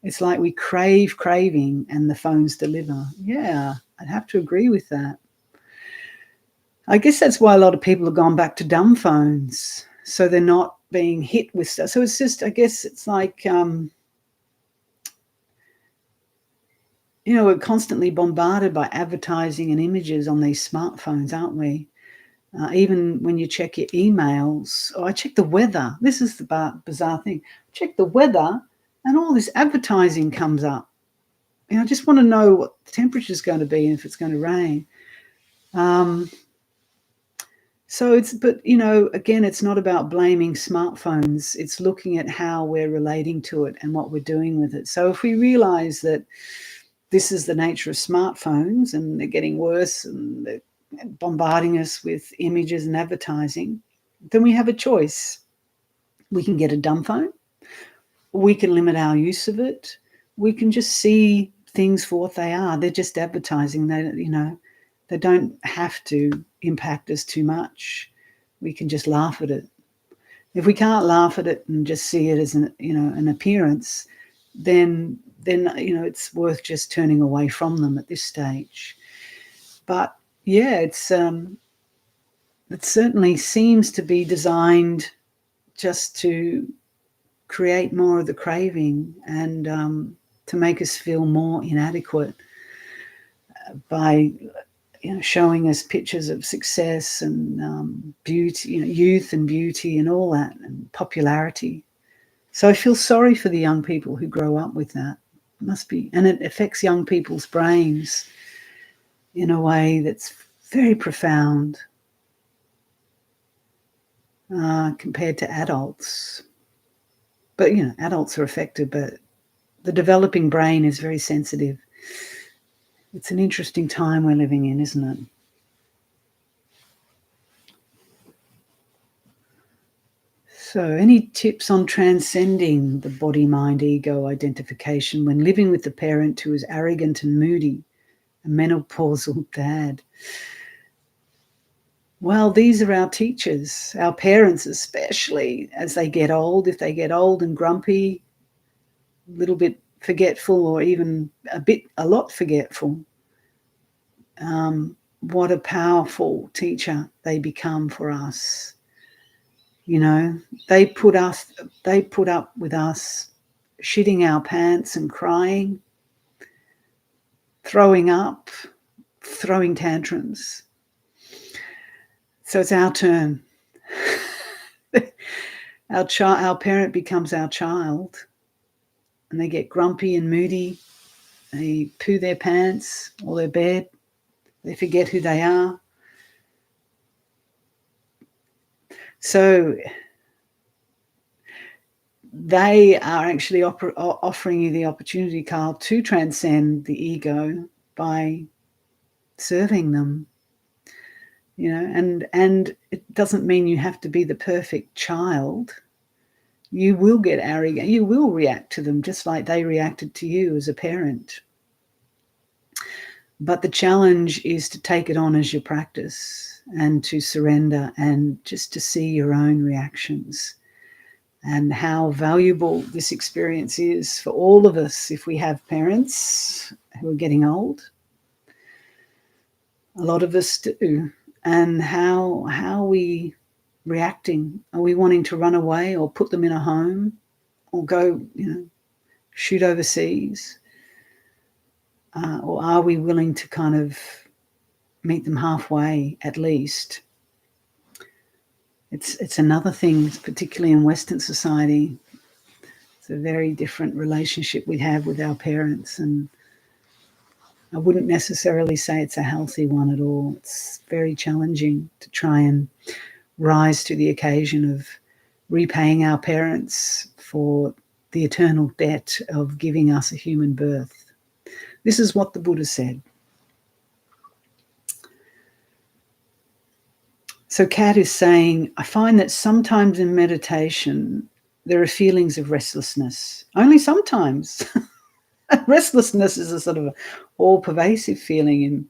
A: it's like we craving and the phones deliver. Yeah, I'd have to agree with that. I guess that's why a lot of people have gone back to dumb phones, so they're not being hit with stuff. So it's just, I guess it's like, we're constantly bombarded by advertising and images on these smartphones, aren't we? Even when you check your emails, I check the weather. This is the bizarre thing. Check the weather and all this advertising comes up. I just want to know what the temperature is going to be and if it's going to rain. Again, it's not about blaming smartphones. It's looking at how we're relating to it and what we're doing with it. So if we realize that this is the nature of smartphones and they're getting worse and they're bombarding us with images and advertising, then we have a choice. We can get a dumb phone. We can limit our use of it. We can just see things for what they are. They're just advertising. They don't have to impact us too much. We can just laugh at it. If we can't laugh at it and just see it as an appearance, then it's worth just turning away from them at this stage. But yeah, it's It certainly seems to be designed just to create more of the craving and to make us feel more inadequate by showing us pictures of success and beauty, youth and beauty and all that, and popularity. So I feel sorry for the young people who grow up with that. It must be, and it affects young people's brains in a way that's very profound compared to adults. But adults are affected, but the developing brain is very sensitive. It's an interesting time we're living in, isn't it? So, any tips on transcending the body, mind, ego identification when living with the parent who is arrogant and moody, a menopausal dad? Well, these are our teachers, our parents, especially as they get old. If they get old and grumpy, a little bit forgetful, or even a lot forgetful, what a powerful teacher they become for us. They put up with us shitting our pants and crying, throwing up, throwing tantrums. So it's our turn. Our parent becomes our child, and they get grumpy and moody. They poo their pants or their bed. They forget who they are. So they are actually offering you the opportunity, Carl, to transcend the ego by serving them. And it doesn't mean you have to be the perfect child. You will get arrogant. You will react to them just like they reacted to you as a parent. But the challenge is to take it on as your practice and to surrender and just to see your own reactions and how valuable this experience is for all of us if we have parents who are getting old. A lot of us do. And how are we reacting? Are we wanting to run away or put them in a home or go, shoot overseas? Or are we willing to kind of meet them halfway at least? It's another thing, particularly in Western society. It's a very different relationship we have with our parents, and I wouldn't necessarily say it's a healthy one at all. It's very challenging to try and rise to the occasion of repaying our parents for the eternal debt of giving us a human birth. This is what the Buddha said. So Kat is saying, I find that sometimes in meditation there are feelings of restlessness. Only sometimes. Restlessness is a sort of all-pervasive feeling in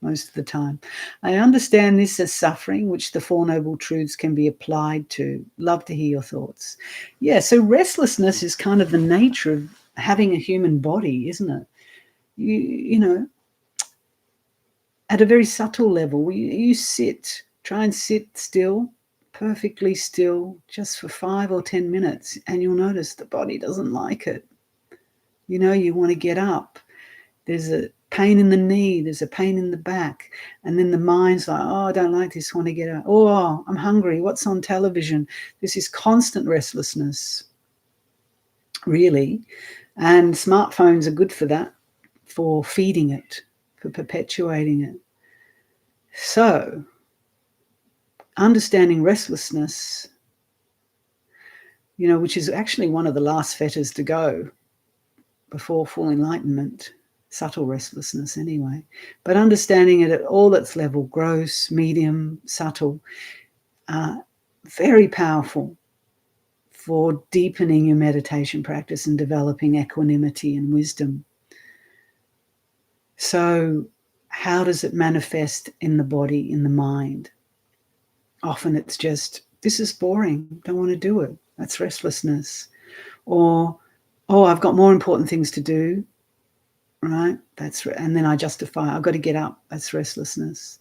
A: most of the time. I understand this as suffering, which the Four Noble Truths can be applied to. Love to hear your thoughts. Yeah, so restlessness is kind of the nature of having a human body, isn't it? You know, at a very subtle level, you try and sit still, perfectly still, just for 5 or 10 minutes, and you'll notice the body doesn't like it. You want to get up. There's a pain in the knee, there's a pain in the back, and then the mind's like, oh, I don't like this, want to get up. Oh, I'm hungry, what's on television? This is constant restlessness, really. And smartphones are good for that, for feeding it, for perpetuating it. So, understanding restlessness, which is actually one of the last fetters to go before full enlightenment, subtle restlessness anyway, but understanding it at all its level, gross, medium, subtle, very powerful for deepening your meditation practice and developing equanimity and wisdom. So how does it manifest in the body, in the mind? Often it's just, this is boring, don't want to do it. That's restlessness. Or, oh, I've got more important things to do, right? And then I justify, I've got to get up. That's restlessness.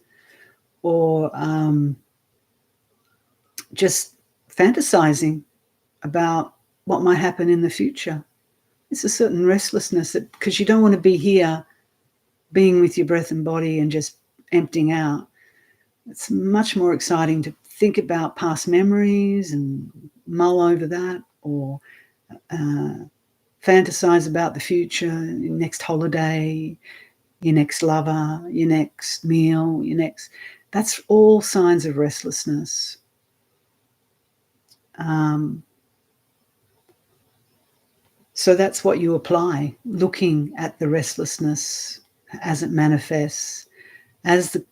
A: Or just fantasizing about what might happen in the future. It's a certain restlessness that, because you don't want to be here being with your breath and body and just emptying out. It's much more exciting to think about past memories and mull over that, or fantasize about the future, your next holiday, your next lover, your next meal, that's all signs of restlessness. So that's what you apply, looking at the restlessness as it manifests, as a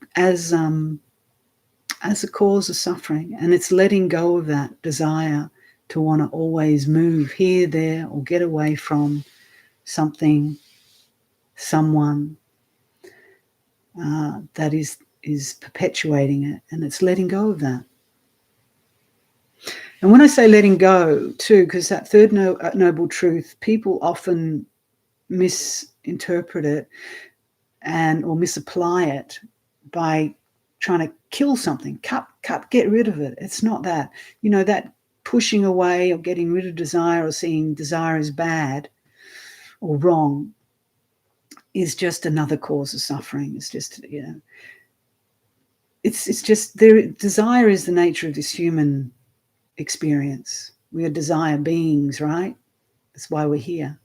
A: cause of suffering, and it's letting go of that desire to want to always move here, there, or get away from something, someone that is perpetuating it, and it's letting go of that. And when I say letting go too, because that third noble truth, people often misinterpret it or misapply it by trying to kill something, cut, get rid of it. It's not that. That pushing away or getting rid of desire or seeing desire as bad or wrong is just another cause of suffering. It's just, it's just there. Desire is the nature of this human experience. We are desire beings, right? That's why we're here.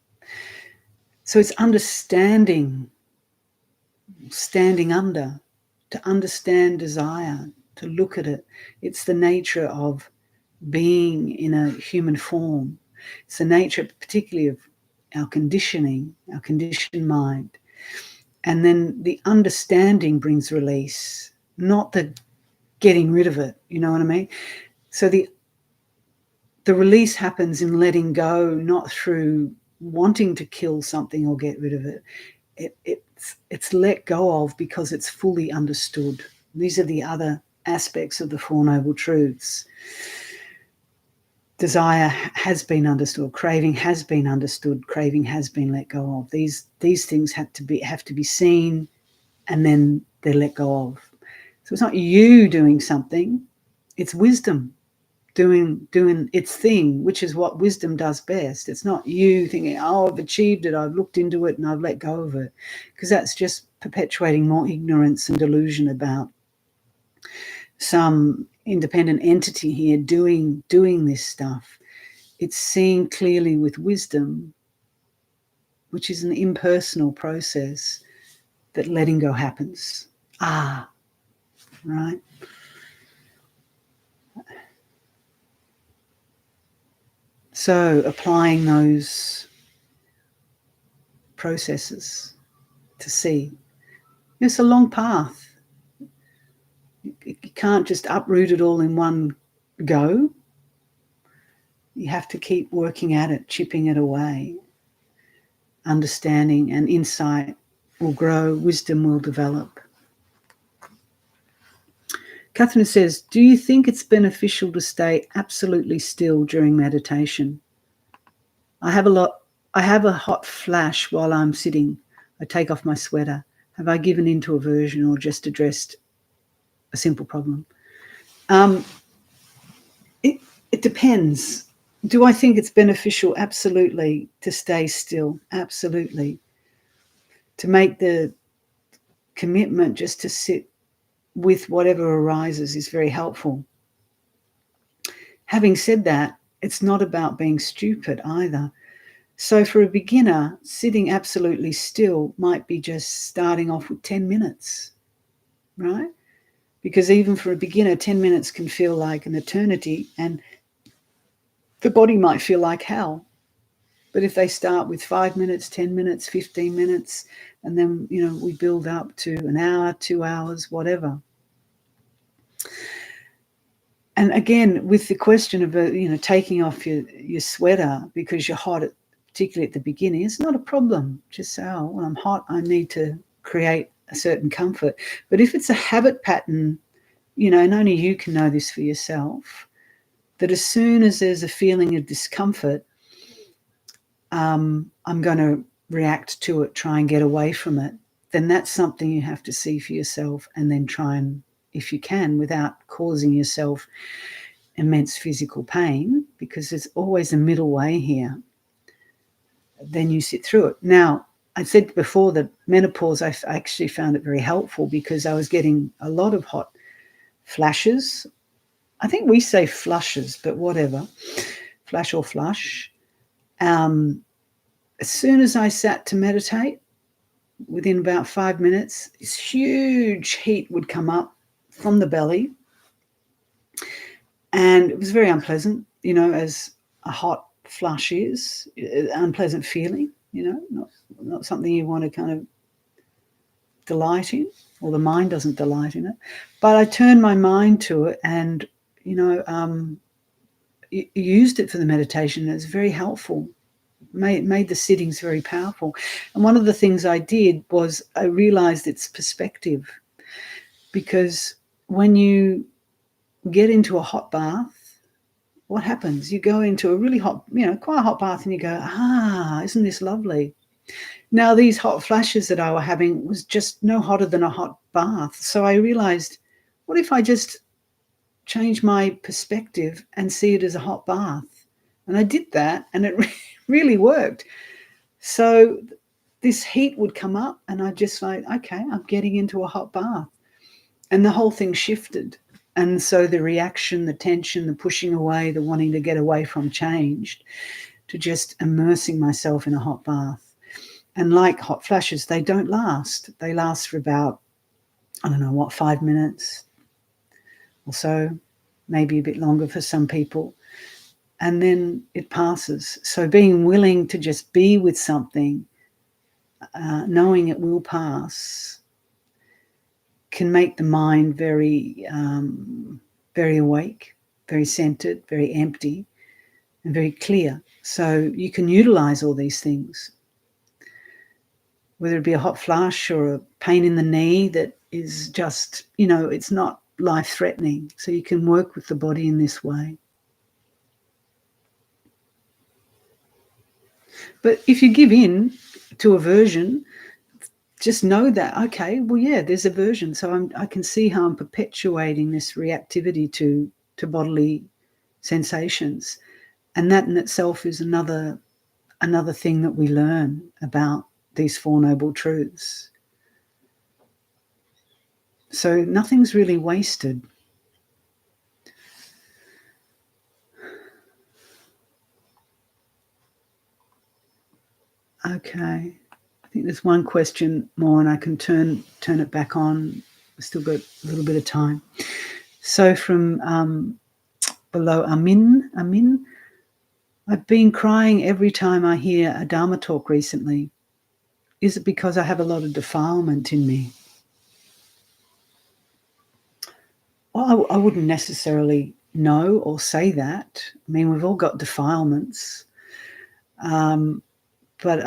A: So it's understanding, standing under, to understand desire, to look at it. It's the nature of being in a human form. It's the nature particularly of our conditioning, our conditioned mind. And then the understanding brings release, not the getting rid of it. You know what I mean? So the release happens in letting go, not through wanting to kill something or get rid of it. It's let go of because it's fully understood. These are the other aspects of the Four Noble Truths. Desire has been understood. Craving has been understood. Craving has been let go of. These things have to be seen, and then they're let go of. So it's not you doing something; it's wisdom doing its thing, which is what wisdom does best. It's not you thinking, "Oh, I've achieved it. I've looked into it, and I've let go of it," because that's just perpetuating more ignorance and delusion about some independent entity here doing this stuff. It's seeing clearly with wisdom, which is an impersonal process, that letting go happens. Right? So applying those processes to see. It's a long path. You can't just uproot it all in one go. You have to keep working at it, chipping it away. Understanding and insight will grow, wisdom will develop. Catherine says, do you think it's beneficial to stay absolutely still during meditation? I have a hot flash while I'm sitting. I take off my sweater. Have I given into aversion or just addressed a simple problem? It depends. Do I think it's beneficial? Absolutely. To stay still? Absolutely. To make the commitment just to sit with whatever arises is very helpful. Having said that, it's not about being stupid either. So for a beginner, sitting absolutely still might be just starting off with 10 minutes, right? Because even for a beginner, 10 minutes can feel like an eternity, and the body might feel like hell. But if they start with 5 minutes, 10 minutes, 15 minutes, and then, we build up to an hour, 2 hours, whatever. And again, with the question of, taking off your sweater because you're hot, particularly at the beginning, it's not a problem. Just say, oh, well, I'm hot, I need to create a certain comfort. But if it's a habit pattern, and only you can know this for yourself, that as soon as there's a feeling of discomfort, I'm going to react to it, try and get away from it, then that's something you have to see for yourself, and then try and, if you can, without causing yourself immense physical pain, because there's always a middle way here, then you sit through it. Now, I said before that menopause, I actually found it very helpful because I was getting a lot of hot flashes. I think we say flushes, but whatever, flash or flush. As soon as I sat to meditate, within about 5 minutes, this huge heat would come up from the belly. And it was very unpleasant, as a hot flush is, unpleasant feeling, not something you want to kind of delight in, or the mind doesn't delight in it. But I turned my mind to it and, used it for the meditation. It was very helpful. Made the sittings very powerful. And one of the things I did was I realized its perspective, because when you get into a hot bath, what happens? You go into a really hot, quite a hot bath, and you go, isn't this lovely? Now, these hot flashes that I was having was just no hotter than a hot bath. So I realized, what if I just change my perspective and see it as a hot bath? And I did that, and it really worked. So this heat would come up, and I just like, okay, I'm getting into a hot bath. And the whole thing shifted. And so the reaction, the tension, the pushing away, the wanting to get away from changed to just immersing myself in a hot bath. And like hot flashes, they don't last. They last for about, 5 minutes or so, maybe a bit longer for some people. And then it passes. So being willing to just be with something, knowing it will pass, can make the mind very, very awake, very centered, very empty, and very clear. So you can utilize all these things, whether it be a hot flush or a pain in the knee that is just, it's not life-threatening. So you can work with the body in this way. But if you give in to aversion, just know that, okay, well, yeah, there's aversion. So I can see how I'm perpetuating this reactivity to bodily sensations. And that in itself is another thing that we learn about these Four Noble Truths. So nothing's really wasted. Okay. I think there's one question more and I can turn it back on. We've still got a little bit of time. So from below, Amin, I've been crying every time I hear a Dharma talk recently. Is it because I have a lot of defilement in me? Well, I wouldn't necessarily know or say that. I mean, we've all got defilements. But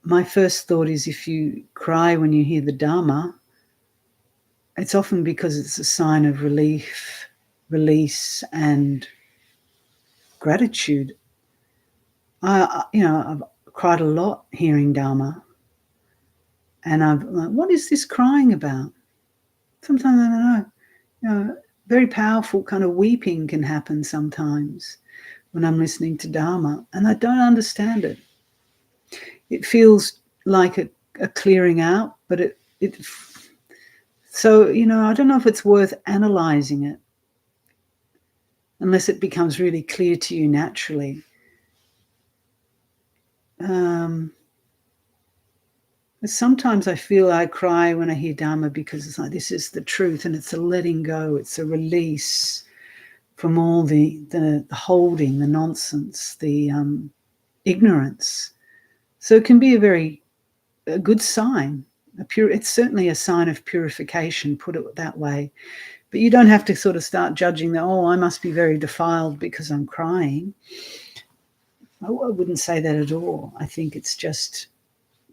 A: my first thought is, if you cry when you hear the Dharma, it's often because it's a sign of relief, release, and gratitude. I've cried a lot hearing Dharma, and I'm like, what is this crying about? Sometimes I don't know. Very powerful kind of weeping can happen sometimes when I'm listening to Dharma, and I don't understand it. It feels like a clearing out, but so, I don't know if it's worth analyzing it unless it becomes really clear to you naturally. Sometimes I feel I cry when I hear Dharma because it's like, this is the truth, and it's a letting go, it's a release from all the holding, the nonsense, the ignorance. So it can be a good sign. It's certainly a sign of purification, put it that way. But you don't have to sort of start judging that, I must be very defiled because I'm crying. I wouldn't say that at all. I think it's just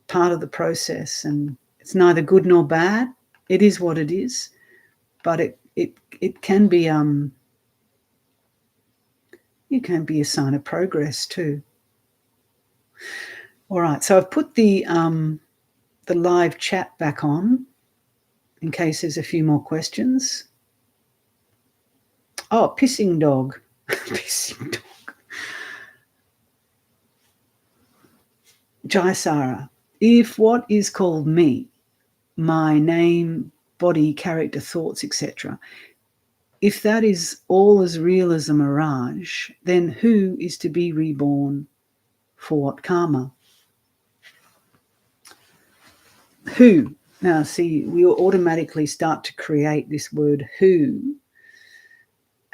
A: part of the process, and it's neither good nor bad. It is what it is, but it can be it can be a sign of progress too. All right, so I've put the live chat back on in case there's a few more questions. Oh, pissing dog. Pissing dog. Jayasara. If what is called me, my name, body, character, thoughts, etc., if that is all as real as a mirage, then who is to be reborn for what karma? Who? Now, see, we automatically start to create this word who,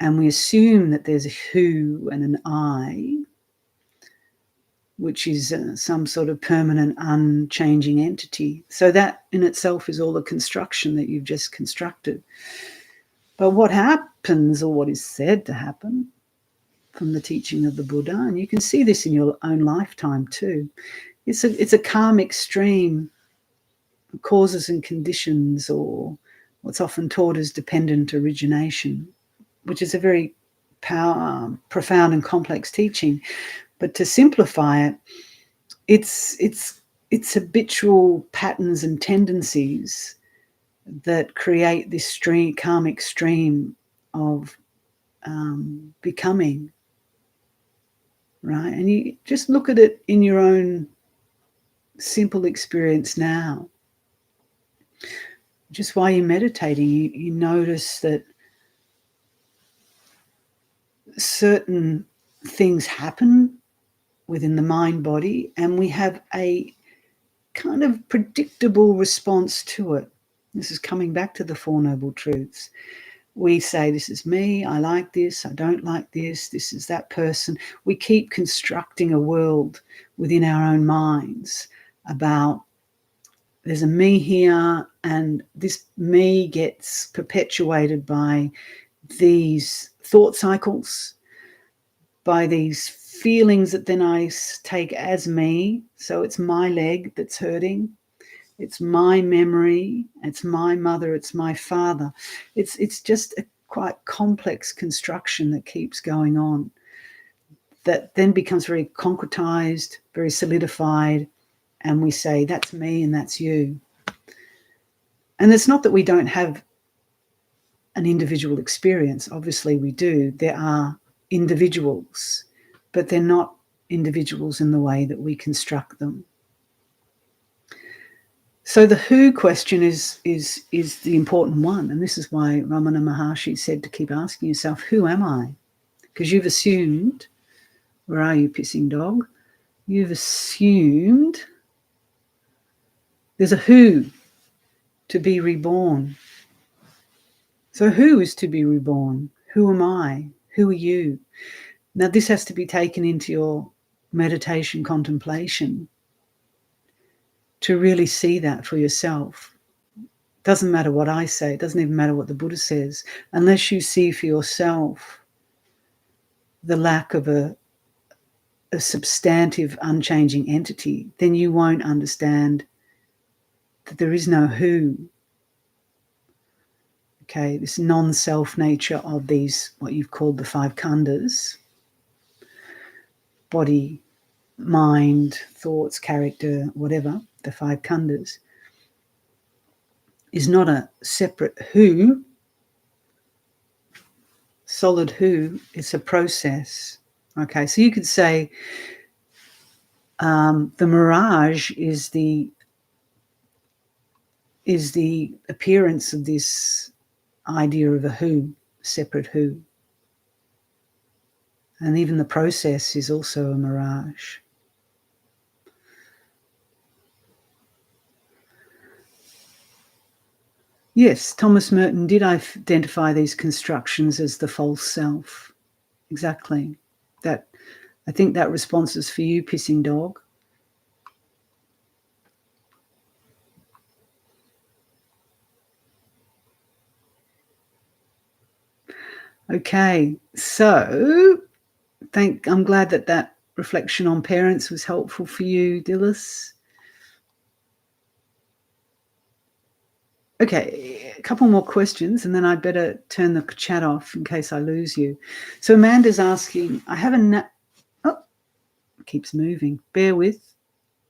A: and we assume that there's a who and an I, which is some sort of permanent, unchanging entity. So that in itself is all a construction that you've just constructed. But what happens, or what is said to happen from the teaching of the Buddha, and you can see this in your own lifetime too, it's a karmic stream, causes and conditions, or what's often taught as dependent origination, which is a very profound and complex teaching. But to simplify it, it's habitual patterns and tendencies that create this karmic stream of becoming, right? And you just look at it in your own simple experience now. Just while you're meditating, you notice that certain things happen within the mind body, and we have a kind of predictable response to it. This is coming back to the Four Noble Truths. We say, this is me, I like this, I don't like this is that person. We keep constructing a world within our own minds about there's a me here, and this me gets perpetuated by these thought cycles, by these feelings that then I take as me. So it's my leg that's hurting. It's my memory. It's my mother. It's my father. It's just a quite complex construction that keeps going on, that then becomes very concretized, very solidified, and we say, that's me and that's you. And it's not that we don't have an individual experience. Obviously we do. There are individuals, but they're not individuals in the way that we construct them. So the who question is the important one, and this is why Ramana Maharshi said to keep asking yourself, who am I? Because you've assumed, where are you, pissing dog? You've assumed there's a who to be reborn. So who is to be reborn? Who am I? Who are you? Now this has to be taken into your meditation contemplation to really see that for yourself. Doesn't matter what I say. It doesn't even matter what the Buddha says. Unless you see for yourself the lack of a substantive, unchanging entity, then you won't understand that there is no who. Okay, this non-self nature of these, what you've called the five khandhas, body, mind, thoughts, character, whatever, the five khandhas, is not a separate who, solid who, it's a process. Okay, so you could say the mirage is the appearance of this idea of a who, separate who. And even the process is also a mirage. Yes, Thomas Merton did identify these constructions as the false self. Exactly. That, I think that response is for you, pissing dog. Okay, so I'm glad that reflection on parents was helpful for you, Dilys. Okay, a couple more questions, and then I'd better turn the chat off in case I lose you. So Amanda's asking, I have it keeps moving. Bear with.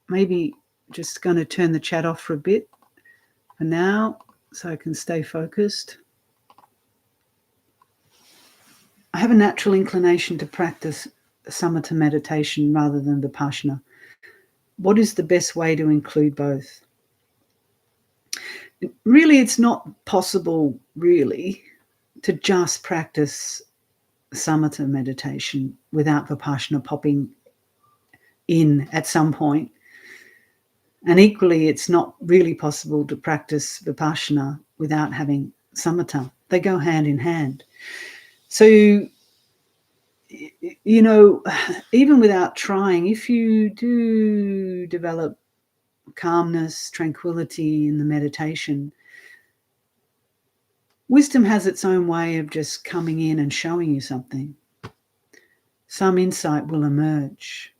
A: Maybe just going to turn the chat off for a bit for now so I can stay focused. I have a natural inclination to practice samatha meditation rather than vipassana. What is the best way to include both? Really, it's not possible, really, to just practice samatha meditation without vipassana popping in at some point. And equally, it's not really possible to practice vipassana without having samatha. They go hand in hand. So, you know, even without trying, if you do develop calmness, tranquility in the meditation, wisdom has its own way of just coming in and showing you something. Some insight will emerge.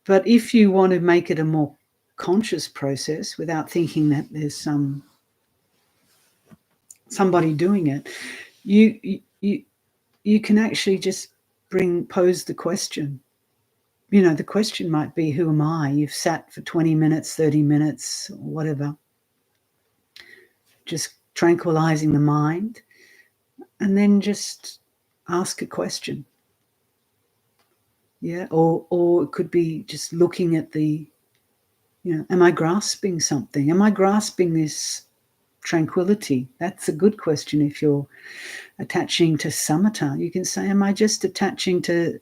A: But if you want to make it a more conscious process without thinking that there's somebody doing it, you can actually just pose the question. You know, the question might be, who am I? You've sat for 20 minutes, 30 minutes, whatever, just tranquilizing the mind, and then just ask a question. Yeah, or it could be just looking at am I grasping something? Am I grasping this tranquility? That's a good question. If you're attaching to samatha, you can say, am I just attaching to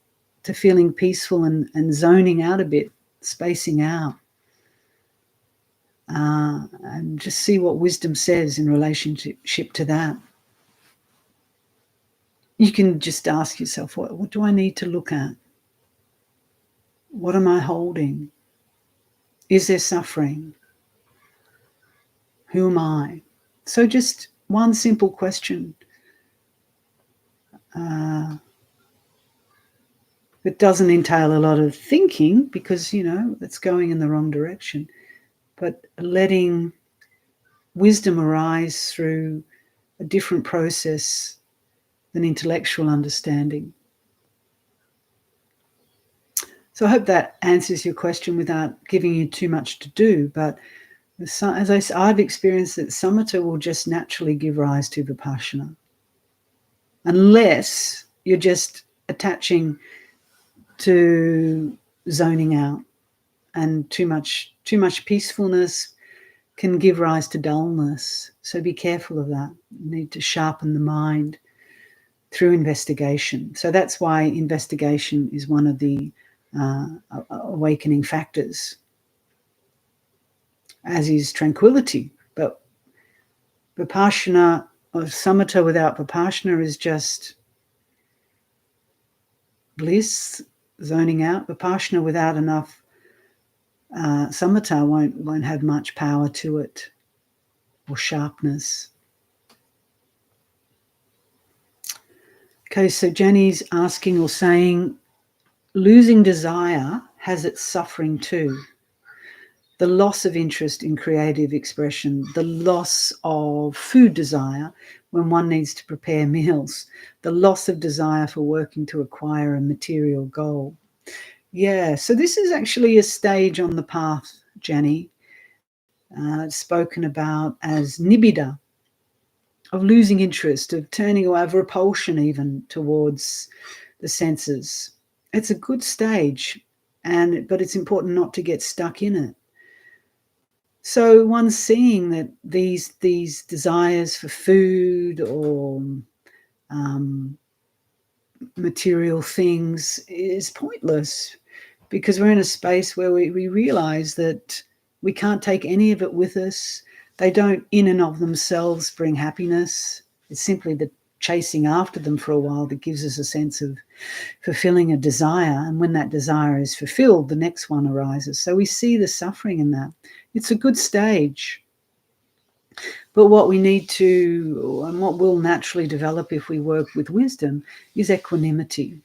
A: feeling peaceful and zoning out a bit, spacing out? And just see what wisdom says in relationship to that. You can just ask yourself, what do I need to look at? What am I holding? Is there suffering? Who am I? So just one simple question. It doesn't entail a lot of thinking because, it's going in the wrong direction. But letting wisdom arise through a different process than intellectual understanding. So I hope that answers your question without giving you too much to do. But as I've experienced that samatha will just naturally give rise to vipassana, unless you're just attaching to zoning out, and too much peacefulness can give rise to dullness. So be careful of that. You need to sharpen the mind through investigation. So that's why investigation is one of the awakening factors, as is tranquility. But vipassana, or samatha without vipassana, is just bliss, zoning out. Vipassana without enough samatha won't have much power to it, or sharpness. Okay, so Jenny's asking or saying, losing desire has its suffering too. The loss of interest in creative expression, the loss of food desire when one needs to prepare meals, the loss of desire for working to acquire a material goal. Yeah, so this is actually a stage on the path, Jenny. It's spoken about as nibbida, of losing interest, of turning away, of repulsion even towards the senses. It's a good stage, but it's important not to get stuck in it. So one's seeing that these desires for food or material things is pointless, because we're in a space where we realize that we can't take any of it with us. They don't in and of themselves bring happiness. It's simply the chasing after them for a while that gives us a sense of fulfilling a desire. And when that desire is fulfilled, the next one arises. So we see the suffering in that. It's a good stage. But what we need to, and what will naturally develop if we work with wisdom, is equanimity,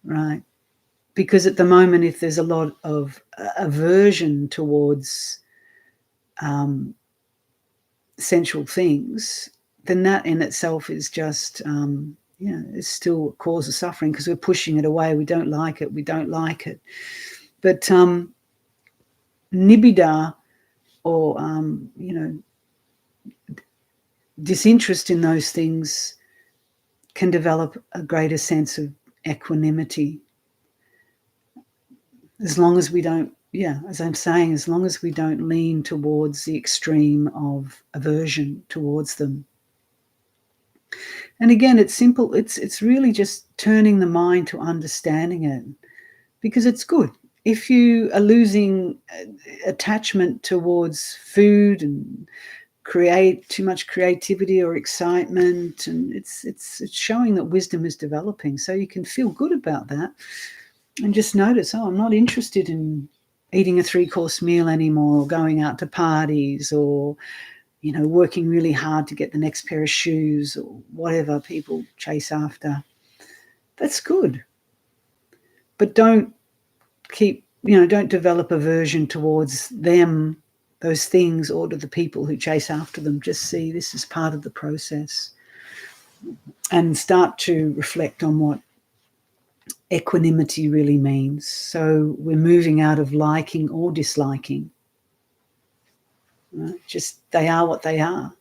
A: right? Because at the moment, if there's a lot of aversion towards sensual things, then that in itself is just, it's still a cause of suffering, because we're pushing it away. We don't like it. But nibbida, or, disinterest in those things, can develop a greater sense of equanimity. As long as we don't, as I'm saying, as long as we don't lean towards the extreme of aversion towards them. And again, it's simple. It's really just turning the mind to understanding it, because it's good. If you are losing attachment towards food and create too much creativity or excitement, and it's showing that wisdom is developing. So you can feel good about that and just notice, I'm not interested in eating a 3-course meal anymore, or going out to parties, or working really hard to get the next pair of shoes, or whatever people chase after. That's good. But don't don't develop aversion towards them, those things, or to the people who chase after them. Just see this as part of the process and start to reflect on what equanimity really means. So we're moving out of liking or disliking. Right? Just they are what they are.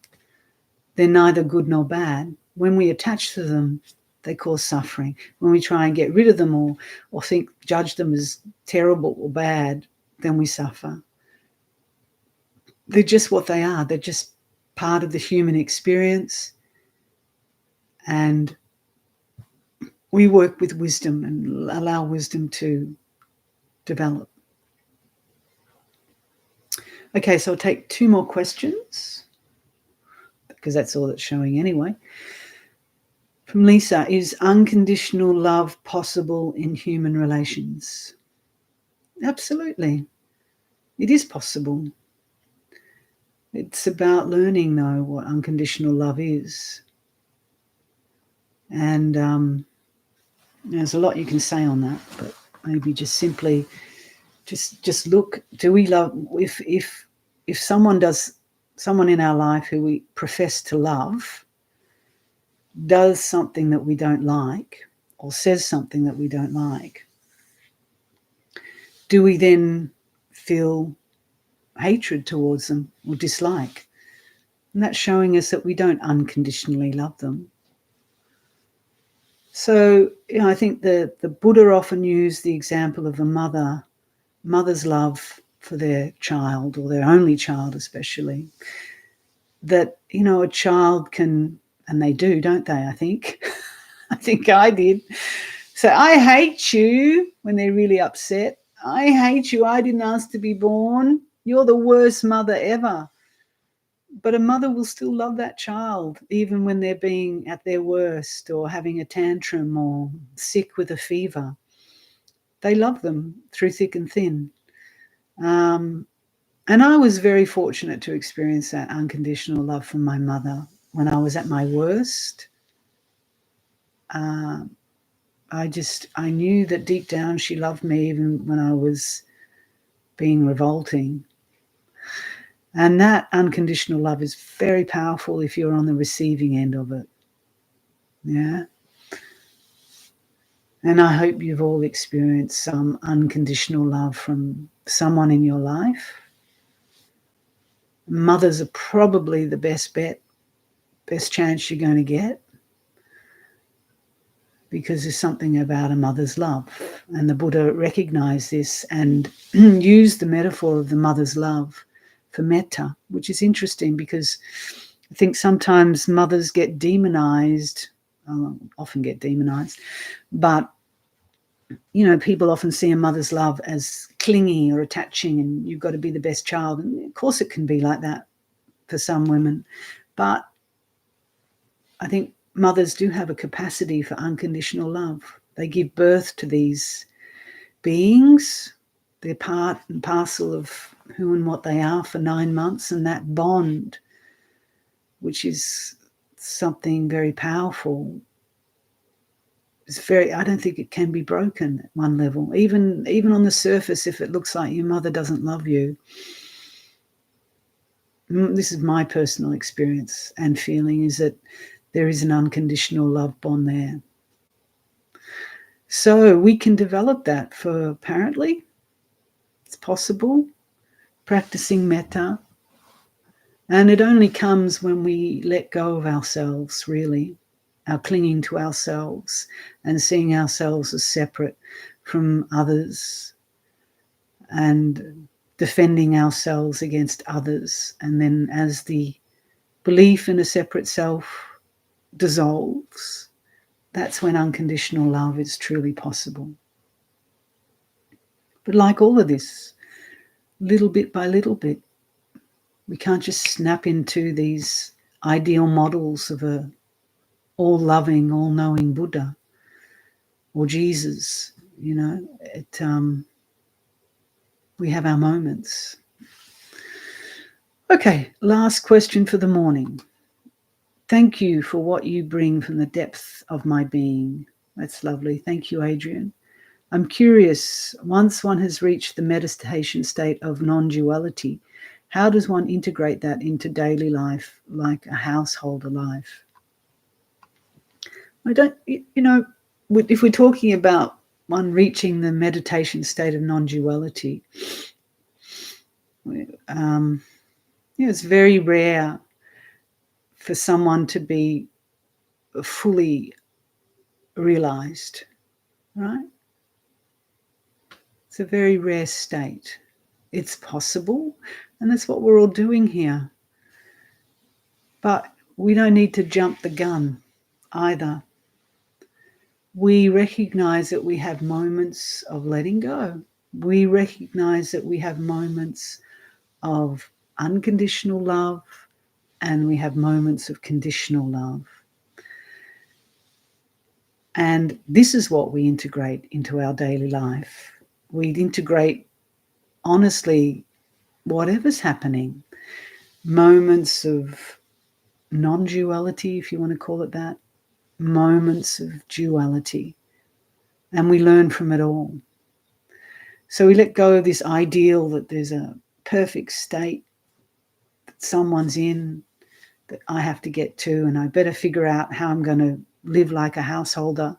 A: They're neither good nor bad. When we attach to them, they cause suffering. When we try and get rid of them or judge them as terrible or bad, then we suffer. They're just what they are. They're just part of the human experience. And we work with wisdom and allow wisdom to develop. Okay, so I'll take 2 more questions, because that's all it's showing anyway. From Lisa, is unconditional love possible in human relations? Absolutely. It is possible. It's about learning, though, what unconditional love is. And there's a lot you can say on that, but maybe just simply just look, do we love, if someone in our life who we profess to love does something that we don't like, or says something that we don't like, do we then feel hatred towards them or dislike? And that's showing us that we don't unconditionally love them. So I think the Buddha often used the example of a mother's love for their child, or their only child especially, that a child can, and they do, don't they? I think I think I did. So I hate you when they're really upset. I hate you. I didn't ask to be born. You're the worst mother ever. But a mother will still love that child, even when they're being at their worst, or having a tantrum, or sick with a fever. They love them through thick and thin. And I was very fortunate to experience that unconditional love from my mother when I was at my worst. I knew that deep down she loved me even when I was being revolting. And that unconditional love is very powerful if you're on the receiving end of it. Yeah. And I hope you've all experienced some unconditional love from someone in your life. Mothers are probably the best bet, best chance you're going to get, because there's something about a mother's love. And the Buddha recognized this and used the metaphor of the mother's love for metta, which is interesting, because I think sometimes mothers get demonized, often get demonized, but people often see a mother's love as clingy or attaching, and you've got to be the best child. And of course it can be like that for some women, but I think mothers do have a capacity for unconditional love. They give birth to these beings. They're part and parcel of who and what they are for 9 months, and that bond, which is something very powerful, I don't think it can be broken at one level. Even on the surface, if it looks like your mother doesn't love you, this is my personal experience and feeling, is that there is an unconditional love bond there. So we can develop that for apparently. It's possible, practicing metta. And it only comes when we let go of ourselves, really. our clinging to ourselves and seeing ourselves as separate from others and defending ourselves against others. And then as the belief in a separate self dissolves, that's when unconditional love is truly possible. But like all of this, little bit by little bit, we can't just snap into these ideal models of a all-loving, all-knowing Buddha or Jesus. You know, we have our moments. Okay, last question for the morning. Thank you for what you bring from the depth of my being. That's lovely. Thank you, Adrian. I'm curious, once one has reached the meditation state of non-duality, how does one integrate that into daily life like a householder life? If we're talking about one reaching the meditation state of non-duality, it's very rare for someone to be fully realized, right? It's a very rare state. It's possible, and that's what we're all doing here. But we don't need to jump the gun either. We recognize that we have moments of letting go. We recognize that we have moments of unconditional love, and we have moments of conditional love. And this is what we integrate into our daily life. We integrate, honestly, whatever's happening. Moments of non-duality, if you want to call it that, moments of duality. And we learn from it all. So we let go of this ideal that there's a perfect state that someone's in that I have to get to, and I better figure out how I'm going to live like a householder,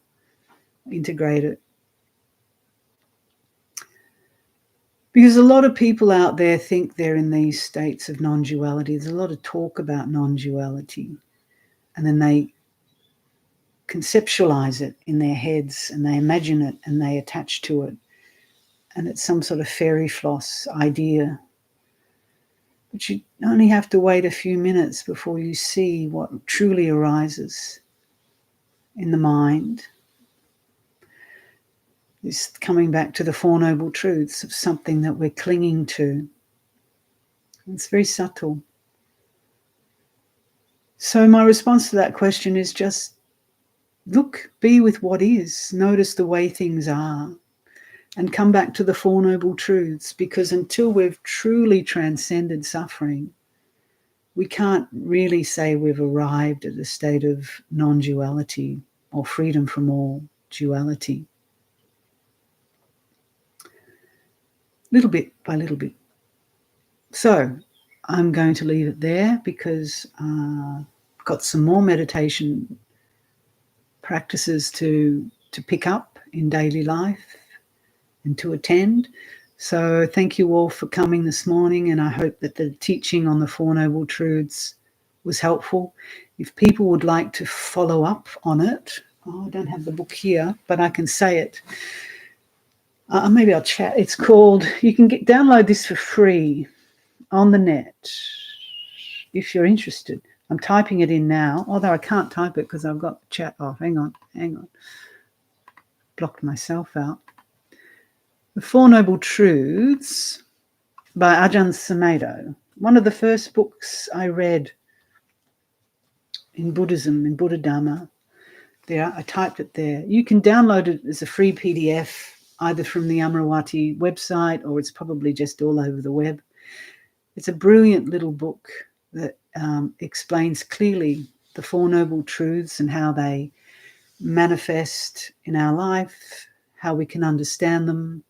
A: integrate it. Because a lot of people out there think they're in these states of non-duality. There's a lot of talk about non-duality, and then they conceptualize it in their heads and they imagine it and they attach to it, and it's some sort of fairy floss idea. But you only have to wait a few minutes before you see what truly arises in the mind. This coming back to the Four Noble Truths of something that we're clinging to. It's very subtle. So my response to that question is just look, be with what is, notice the way things are, and come back to the Four Noble Truths, because until we've truly transcended suffering, we can't really say we've arrived at a state of non-duality or freedom from all duality. Little bit by little bit. So I'm going to leave it there because I've got some more meditation practices to pick up in daily life and to attend. So thank you all for coming this morning, and I hope that the teaching on the Four Noble Truths was helpful. If people would like to follow up on it, I don't have the book here, but I can say it. Maybe I'll chat. It's called, you can download this for free on the net if you're interested. I'm typing it in now, although I can't type it because I've got the chat off. Hang on. Blocked myself out. The Four Noble Truths by Ajahn Sumedho. One of the first books I read in Buddhism, in Buddha Dhamma. There, I typed it there. You can download it as a free PDF, either from the Amaravati website or it's probably just all over the web. It's a brilliant little book that explains clearly the Four Noble Truths and how they manifest in our life, how we can understand them,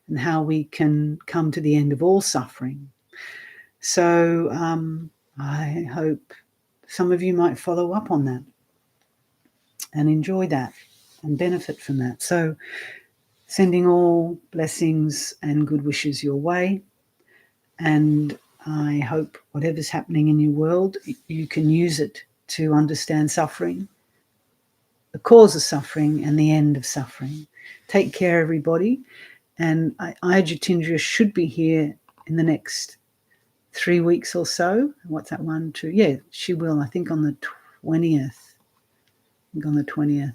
A: and how we can come to the end of all suffering. So I hope some of you might follow up on that and enjoy that and benefit from that. So sending all blessings and good wishes your way. And I hope whatever's happening in your world, you can use it to understand suffering the cause of suffering and the end of suffering. Take care, everybody. And Ayajitindra should be here in the next 3 weeks or so. What's that, 1, 2? Yeah, she will, I think, on the 20th. I think on the 20th.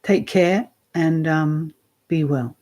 A: Take care and be well.